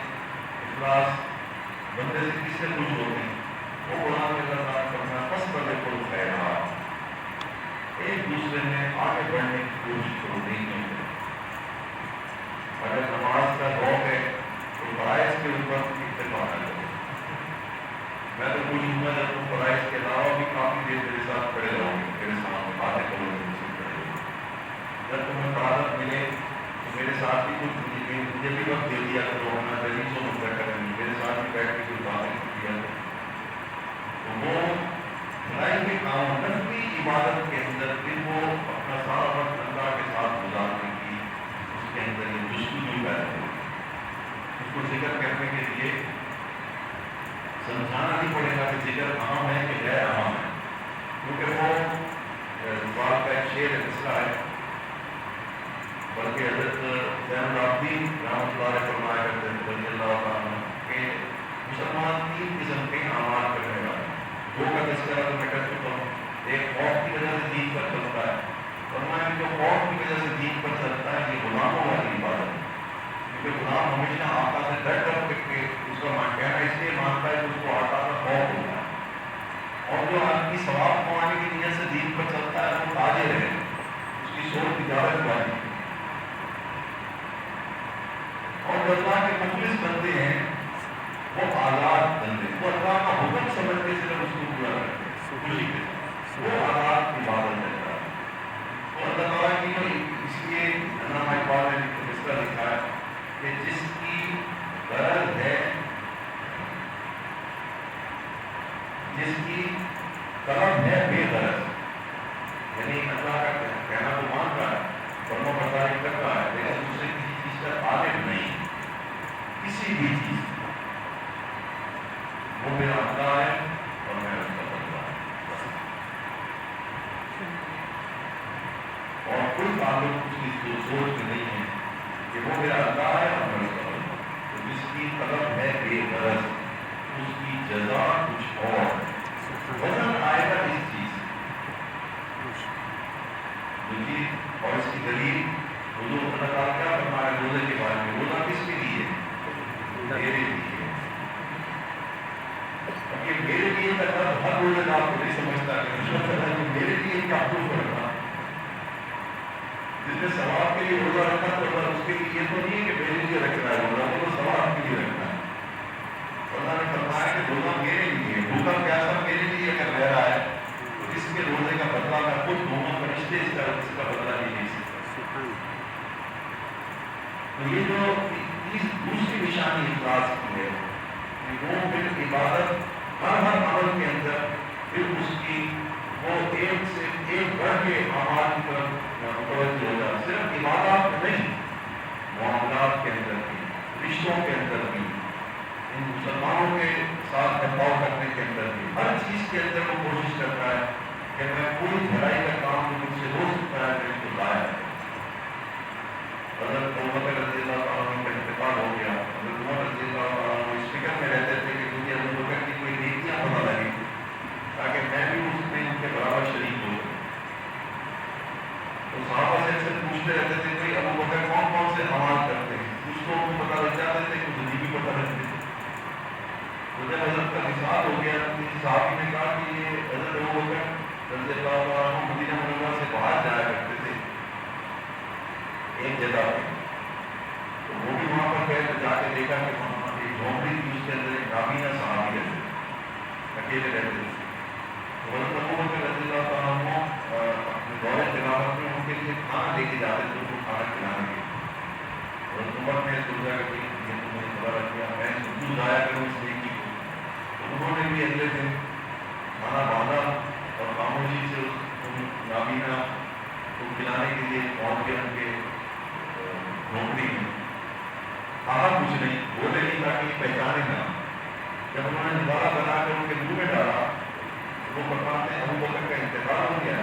A: اخلاص. بندے سے کس سے خوش ہوتے ہیں, وہ قرآن میں اللہ تعالیٰ کرنا پس پر کوئی خیرات, ایک دوسرے میں آگے بڑھنے کی کوشش کرو, نہیں کرو. اگر نماز کا ذوق ہے تو فرائض کے اوپر اتفاق نہ کرو. میں تو خوش ہوں گا جب تم فرائض کے علاوہ بھی کافی دیر میرے ساتھ کھڑے رہو گے, میرے سامنے باتیں کرو گے, مجھ سے کھڑے رہو گے. جب تمہیں فرادت ملے تو میرے ساتھ بھی کچھ مجھے بھی وقت دے دیا کرو, میں دلی سو مدر کریں گے, میرے ساتھ بھی بیٹھ کے کچھ باتیں کیا کرو. تو وہ بھلائی کے کام نفلی عبادت کے اندر پھر وہ اپنا سارا وقت اللہ کے ساتھ گزارنے کی اس کے اندر یہ جستجو پیدا ہوئی. اس کو ذکر کرنے کے لیے سمجھانا نہیں پڑے گا کہ ذکر اہم ہے کہ غیر اہم ہے, کیونکہ وہ اقبال کا ایک شعر مسئلہ ہے. بلکہ حضرت زین العابدین رحمۃ اللہ علیہ فرمایا کرتے ہیں رضی اللہ عنہ کہ مسلمان 3 قسم کے اعمال کرنے والے. 2 کا تذکرہ تو میں کر چکا ہوں. ایک خوف کی وجہ سے دین پر چلتا ہے, فرمایا کہ جو خوف کی وجہ سے دین پر چلتا ہے یہ غلاموں والی عبادت ہے, کیونکہ غلام ہمیشہ آقا سے ڈر کر کے اس کا کہنا اس لیے مانتا ہے کہ اس کو آقا کا خوف ہوتا ہے. اور جو آدمی ثواب کمانے کی نیت سے دین پر چلتا ہے وہ تاجر ہے, اس کی سوچ تجارت والی ہے. اور جو اللہ کے مخلص بندے ہیں وہ آزاد بندے, وہ اللہ کا حکم سمجھ کے صرف اس کو پورا کرتے ہیں خوشی کے ساتھ, وہ آزاد عبادت کرتا ہے. اور اللہ تعالیٰ کی اس لیے علامہ اقبال نے اس طرح لکھا ہے کہ جس کی غرض ہے, جس کی طلب ہے بے غرض, یعنی اللہ کا کہنا تو مان رہا ہے, فرما برداری کرتا ہے, لیکن دوسرے کسی چیز کا طالب نہیں, کسی بھی چیز کا. وہ میرا اللہ ہے اور میں اس کا بندہ ہے, اور کوئی تعلق اس کی سوچ میں نہیں ہے کہ وہ میرا اللہ ہے اور میں اس کا بندہ. تو جس کی طلب ہے بے غرض اس کی جزا کچھ اور, وزن آئے گا اس چیز دوسری. اور اس کی دلیل حضور اللہ تعالیٰ کیا فرمایا روزے کے بارے میں, روزہ کس کے لیے, میرے لیے. اب یہ میرے لیے کا ہر روزے دار کو نہیں سمجھتا ہے, میرے لیے کیا کچھ کرنا جس نے ثواب کے لیے روزہ رکھا تو اللہ اس کے لیے یہ تو نہیں ہے کہ میرے لیے رکھ رہا ہے روزہ، وہ تو ثواب کے لیے رکھنا ہے. اللہ نے فرمایا کہ روزہ میرے لیے، بھوکا پیاسا میرے لیے اگر رہ رہا ہے تو اس کے روزے کا بدلہ میں خود دوں گا، فرشتے اس کا بدلہ نہیں لے سکتا. تو یہ جو دوسری نشانی اخلاص کی ہے، وہ پھر عبادت ہر عمل کے اندر پھر اس کی وہ ایک سے ایک بڑھ کے اعمال کی طرف متوجہ ہو جاتا. صرف عبادات میں نہیں، معاملات کے اندر بھی، رشتوں کے اندر بھی، ان مسلمانوں کے ساتھ برتاؤ کرنے کے اندر بھی، ہر چیز کے اندر وہ کوشش کرتا ہے کہ میں کوئی بھلائی کا کام جو مجھ سے ہو سکتا ہے میں اس کو لایا. حضرت عمر رضی اللہ تعالیٰ عنہ کا انتقال ہو گیا. حضرت عمر رضی اللہ تعالیٰ عنہ اس فکر میں رہتے تھے کہ مجھے ابو بکر کی کوئی نیکیاں پتہ لگیں تاکہ میں بھی اس میں ان کے برابر شریک ہو جاؤں. تو صحابہ سے اکثر پوچھتے رہتے تھے کہ ابو بکر کون کون سے اعمال کرتے ہیں، کچھ تو ان کو پتہ لگ جاتے تھے، کچھ نہیں بھی پتہ لگتے تھے. تو جب حضرت کا وصال ہو گیا تو کسی صحابی نے کہا کہ یہ حضرت ابو بکر رضی اللہ تعالیٰ عنہ مدینہ منورہ سے باہر جایا کرتے تھے ایک جگہ پہ. تو وہ بھی وہاں پر گئے تو جا کے دیکھا کہ وہاں ایک جھونپڑی تھی، اس کے اندر ایک نابینا صحابی رہتے تھے، اکیلے رہتے تھے. تو حضرت ابو بکر رضی اللہ تعالیٰ عنہ اپنے دور تلاوت میں ان کے لیے کھانا لے کے جاتے تھے، ان کو کھانا کھلانے کے. حضرت عمر نے سوچا کہ یہ تو مجھے پتہ لگ گیا، میں سکون ضائع کروں اس نیکی کو. تو انہوں نے بھی اگلے دن کھانا باندھا اور خاموشی سے ان نابینا کو کھلانے کے لیے پہنچ گئے ان کے جھونپڑی میں. کہا کچھ نہیں، بولے نہیں تاکہ یہ پہچانے نہ. جب انہوں نے دوبارہ بنا کر ان کے منہ میں ڈالا، وہ فرماتے ہیں ابو بکر کا انتقال ہو گیا.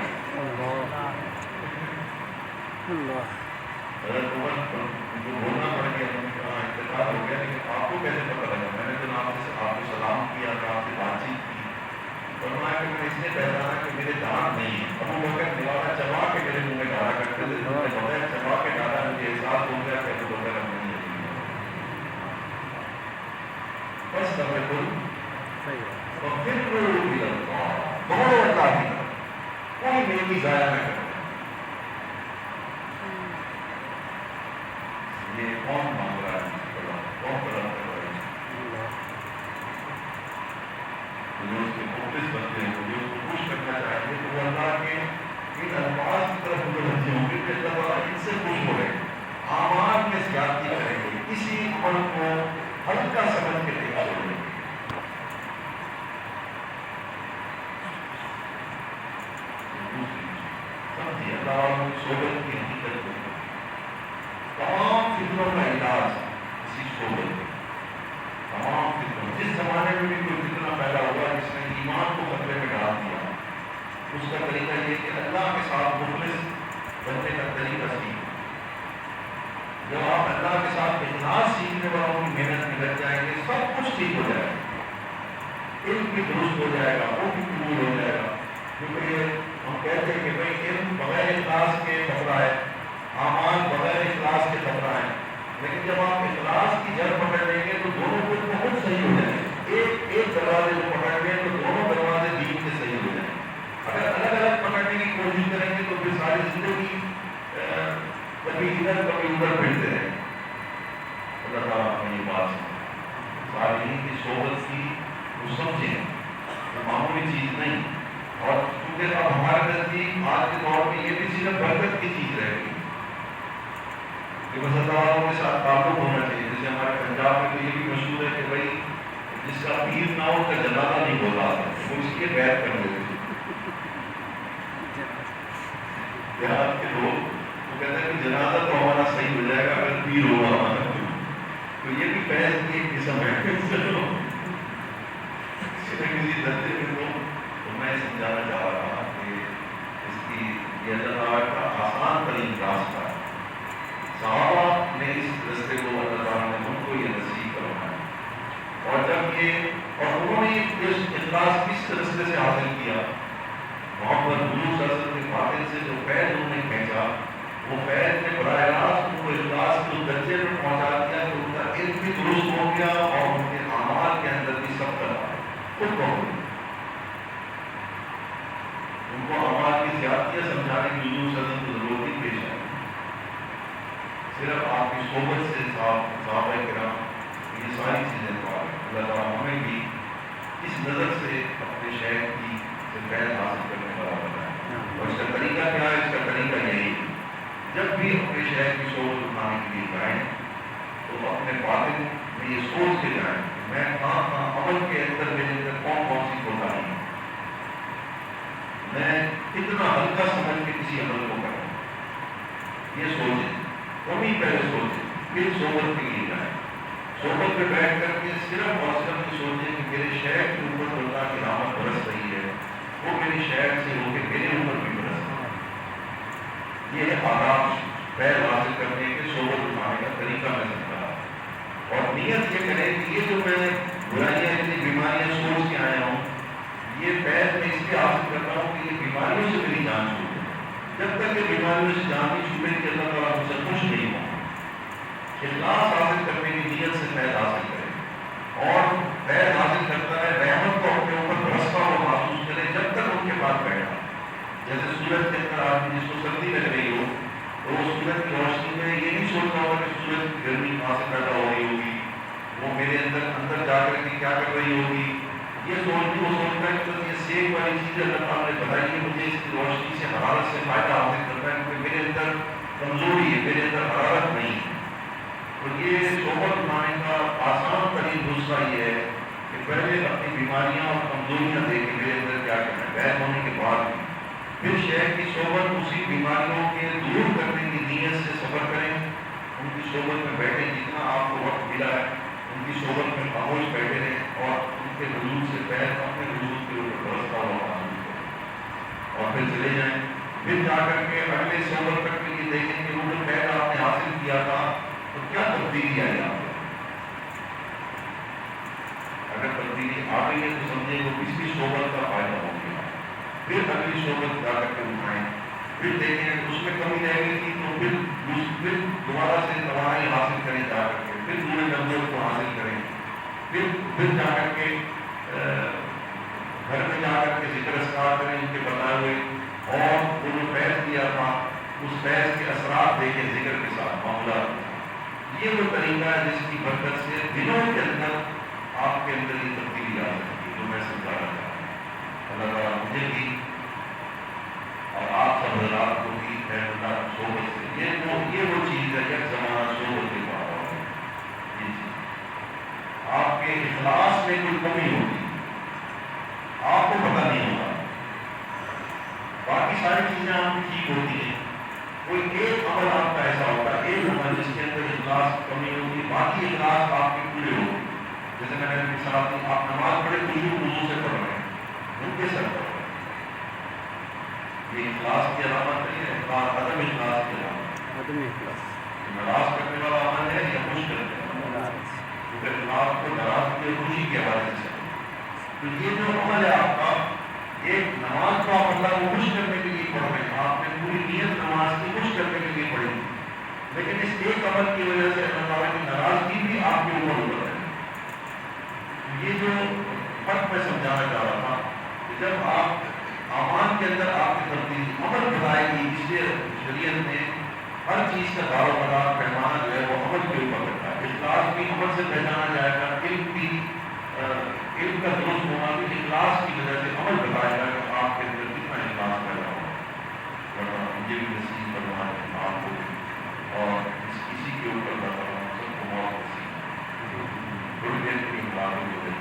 A: حضرت عمر کو بولنا پڑ گیا، انہوں نے کہا انتقال ہو گیا، لیکن آپ کو کیسے پتہ لگا؟ میں نے تو آپ کو سلام کیا تھا، آپ سے بات چیت کی. فرمایا کہ میں اس نے پہچانا کہ میرے دانت نہیں ہیں. ابو بکر نوارا چبا کے میرے منہ میں ڈالا کرتے تھے، بغیر چبا کے ڈالا، مجھے احساس ہو گیا کہ ابو بکر اب نہیں ہے. بس اور پھر دوڑو اللہ کی طرف، کوئی نیکی ضائع نہ کرو. یہ کون مانگ رہا ہے؟ کون طلب کر رہا ہے؟ جو اس کے مخلص بنتے ہیں، جو اس کو خوش کرنا چاہیں گے، تو وہ اللہ کے ان الفاظ کی طرف متوجہ ہوں گے کہ اللہ تعالیٰ ان سے خوش ہو رہے ہیں. اعمال میں زیادتی کریں گے، کسی عمل کو ہلکا سمجھ کے نہیں چھوڑیں گے. سمجھیے اللہ تعالیٰ صحبت کی حقیقت کو، تمام فطروں کا علاج اسی صحبت ہے. تمام فطروں، جس زمانے میں بھی کوئی فتنہ پیدا ہوا جس نے ایمان کو خطرے میں ڈال دیا، اس کا طریقہ یہ کہ اللہ کے ساتھ مخلص بننے کا طریقہ سیکھیں. جب آپ اللہ کے ساتھ اخلاص سیکھنے والوں کی محنت میں لگ جائیں گے، سب کچھ ٹھیک ہو جائے گا. علم بھی درست ہو جائے گا، وہ بھی قبول ہو جائے گا. کیونکہ ہم کہتے ہیں کہ بھائی علم بغیر اخلاص کے خطرہ ہے، اعمال بغیر اخلاص کے خطرہ ہے. لیکن جب آپ اخلاص کی جڑ پکڑ لیں گے تو دونوں کچھ بہت صحیح ہو جائیں گے. ایک دروازے کو پکڑ لیں تو دونوں دروازے دین کے صحیح ہو جائیں گے. اگر الگ الگ پکڑنے کی کوشش کریں گے تو پھر ساری زندگی کبھی ادھر کبھی ادھر پھرتے رہیں گے. اللہ تعالیٰ اپنی یہ بات صالحین کی صحبت کی وہ سمجھیں، معمولی چیز نہیں. اور کیونکہ اب ہمارے نزدیک آج کے دور میں یہ بھی صرف برکت کی چیز رہ گئی کہ بس اللہ والوں کے ساتھ تعلق ہونا چاہیے. جیسے ہمارے پنجاب میں تو یہ بھی مشہور ہے کہ بھائی جس کا پیر نہ ہو اس کا جنازہ نہیں ہوتا، وہ اس کے بیعت کر دیتے ہیں. دیہات کے لوگ وہ کہتے ہیں کہ جنازہ تو ہمارا صحیح ہو جائے گا اگر پیر ہوگا ہمارا. تو یہ بھی بحث کی ایک قسم ہے. کسی درجے میں تو میں سمجھانا چاہ رہا ہوں کہ اس کی یہ اللہ تعالیٰ کا آسان ترین راستہ ہے. صحابہ نے اس رستے کو اللہ تعالیٰ نے ان کو یہ نصیب کروایا. اور جب اور انہوں نے اس اخلاص کس رستے سے حاصل کیا؟ محمد حضور صلی اللہ علیہ وسلم کے فاتح سے جو فیض انہوں نے کھینچا، وہ فیض نے براہ راست ان کو اخلاص کے درجے میں پہنچا دیا کہ ان کا علم بھی درست ہو گیا اور ان کے اعمال کے اندر بھی سب کا خود بہت. ان کو اعمال کی زیادتیاں سمجھانے کی حضور صلی اللہ علیہ وسلم کی ضرورت ہی پیش آئی. صرف آپ کی صحبت سے صحابہ کرام یہ ساری چیزیں پا رہے ہیں. اللہ تعالیٰ ہمیں بھی اس نظر سے اپنے شہر کی فیض حاصل کرنے والا بنائے. اور اس کا طریقہ کیا ہے؟ اس کا طریقہ یہی ہے، جب بھی اپنے شہر کی صحبت اٹھانے کے لیے جائیں تو اپنے باطن میں یہ سوچ کے جائیں میں کہاں کہاں عمل کے اندر میرے اندر کون کون سی کوتاہی ہے، میں کتنا ہلکا سمجھ کے کسی عمل کو کروں. یہ سوچیں، کبھی پہلے سوچیں، پھر صحبت کے لیے جائیں. صحبت پہ بیٹھ کر کے صرف اور صرف یہ سوچیں کہ میرے شہر کے اوپر اللہ کی رحمت برس رہی ہے، وہ میرے شہر سے ہو کے میرے اوپر بھی برس رہا ہے. یہ ہے آداب فیض حاصل کرنے کے صحبت اٹھانے کا طریقہ میں سمجھا. اور نیت یہ کریں کہ یہ جو میں برائیاں اتنی بیماریاں سوچ کے آیا ہوں، یہ فیض میں اس لیے حاصل کرتا ہوں کہ یہ بیماریوں سے میری جان چھوٹے. جب تک یہ بیماریوں سے جان نہیں چھوٹے کہ اللہ تعالیٰ مجھ سے خوش نہیں ہوں. اخلاص حاصل کرنے کی نیت سے فیض حاصل کریں، اور فیض حاصل کرتا ہے رحمت کو اپنے اوپر برستا ہوا محسوس کریں جب تک ان کے پاس بیٹھا. جیسے سورج کے اندر آدمی جس کو سردی لگ رہی ہو تو وہ سورج کی روشنی میں یہ نہیں سوچتا ہوگا کہ سورج کی گرمی کہاں سے پیدا ہو رہی ہوگی، وہ میرے اندر جا کر کے کیا کر رہی ہوگی. یہ سوچتی وہ سوچتا ہے کہ یہ سیک والی چیزیں اللہ تعالیٰ نے بتائی ہے، مجھے اس کی روشنی سے حرارت سے فائدہ حاصل کرنا ہے کیونکہ میرے اندر کمزوری ہے، میرے اندر حرارت نہیں ہے. تو یہ صحبت اٹھانے کا آسان ترین دوسرا یہ ہے کہ پہلے اپنی بیماریاں اور کمزوریاں دیکھیں میرے اندر کیا کرنا ہے. بیت ہونے کے بعد بھی پھر شہر کی صحبت اسی بیماریوں کے دور کرنے کی نیت سے صبر کریں. ان کی صحبت میں بیٹھیں، جتنا آپ کو وقت ملا ہے ان کی صحبت میں خاموش بیٹھے رہیں اور ان کے وجود سے پہلے اپنے وجود کے اوپر برستا ہوا محسوس کریں اور پھر چلے جائیں. پھر جا کر کے اگلے صحبت تک کے لیے دیکھیں کہ وہ جو فائدہ آپ نے حاصل کیا تھا تو کیا تبدیلی آئی آپ کو. اگر تبدیلی آ گئی ہے تو سمجھیں وہ پچھلی صحبت کا فائدہ ہو گیا. پھر اگلی صحبت جا کر کے اٹھائیں، پھر دیکھیں اس میں کمی رہ گئی تھی تو پھر دوبارہ سے توانائی حاصل کریں جا کر کے، پھر پورے نمبر کو حاصل کریں. پھر جا کر کے گھر میں جا کر کے ذکر اذکار کریں ان کے بتائے ہوئے، اور وہ جو فیض دیا تھا اس فیض کے اثرات دیکھیں ذکر کے ساتھ معاملات. یہ وہ طریقہ ہے جس کی برکت سے دنوں کے اندر آپ کے اندر یہ تبدیلی آ سکتی ہے جو میں سمجھانا چاہتا ہوں. اللہ تعالیٰ مجھے بھی اور آپ سب حضرات کو بھی صحبت سے یہ وہ چیز ہے ایک زمانہ صحبت کے پاس ہے. یہ چیز آپ کے اخلاص میں کوئی کمی ہوگی آپ کو پتہ نہیں ہوگا. باقی ساری چیزیں آپ کی ٹھیک ہوتی ہیں، کوئی ایک عمل آپ کا ایسا ہوتا ہے، ایک عمل جس کے اندر اخلاص کمی ہوگی، باقی اخلاص آپ کے پورے ہوگی. جیسے میں نے مثال دی، آپ نماز پڑھے وضو سے پڑھ رہے ہیں، ان کے سر پڑھ رہے ہیں، یہ اخلاص کی علامت نہیں ہے، عدم اخلاص کی علامت. ناراض کرنے والا عمل ہے یا خوش کرنے والا؟ کیونکہ اخلاص کو ناراض کی خوشی کے حوالے سے. تو یہ جو عمل ہے آپ کا، ایک نماز کو آپ اللہ کو خوش کرنے کے لیے پڑھ رہے ہیں، آپ نے پوری نیت نماز کی خوش کرنے کے لیے پڑھی، لیکن اس ایک عمل کی وجہ سے اللہ تعالیٰ کی ناراضگی بھی آپ کے اوپر ہو رہا ہے. یہ جو فرق میں سمجھانا چاہ رہا تھا کہ جب آپ اعمال کے اندر آپ کی تبدیلی عمل بنائے گی، اس لیے شریعت میں ہر چیز کا دار و مدار پیمانہ جو ہے وہ عمل کے اوپر رکھا ہے. اخلاص بھی عمل سے پہچانا جائے گا، علم کا درست ہونا بھی اخلاص کی وجہ سے عمل بتایا گا کہ آپ کے اندر کتنا اخلاص پیدا ہو. مجھے بھی نصیب کرنا ہے آپ کو بھی، اور اسی کے اوپر بتانا سب کو بہت نصیب. تھوڑی دیر کے لیے بات ہو گئی.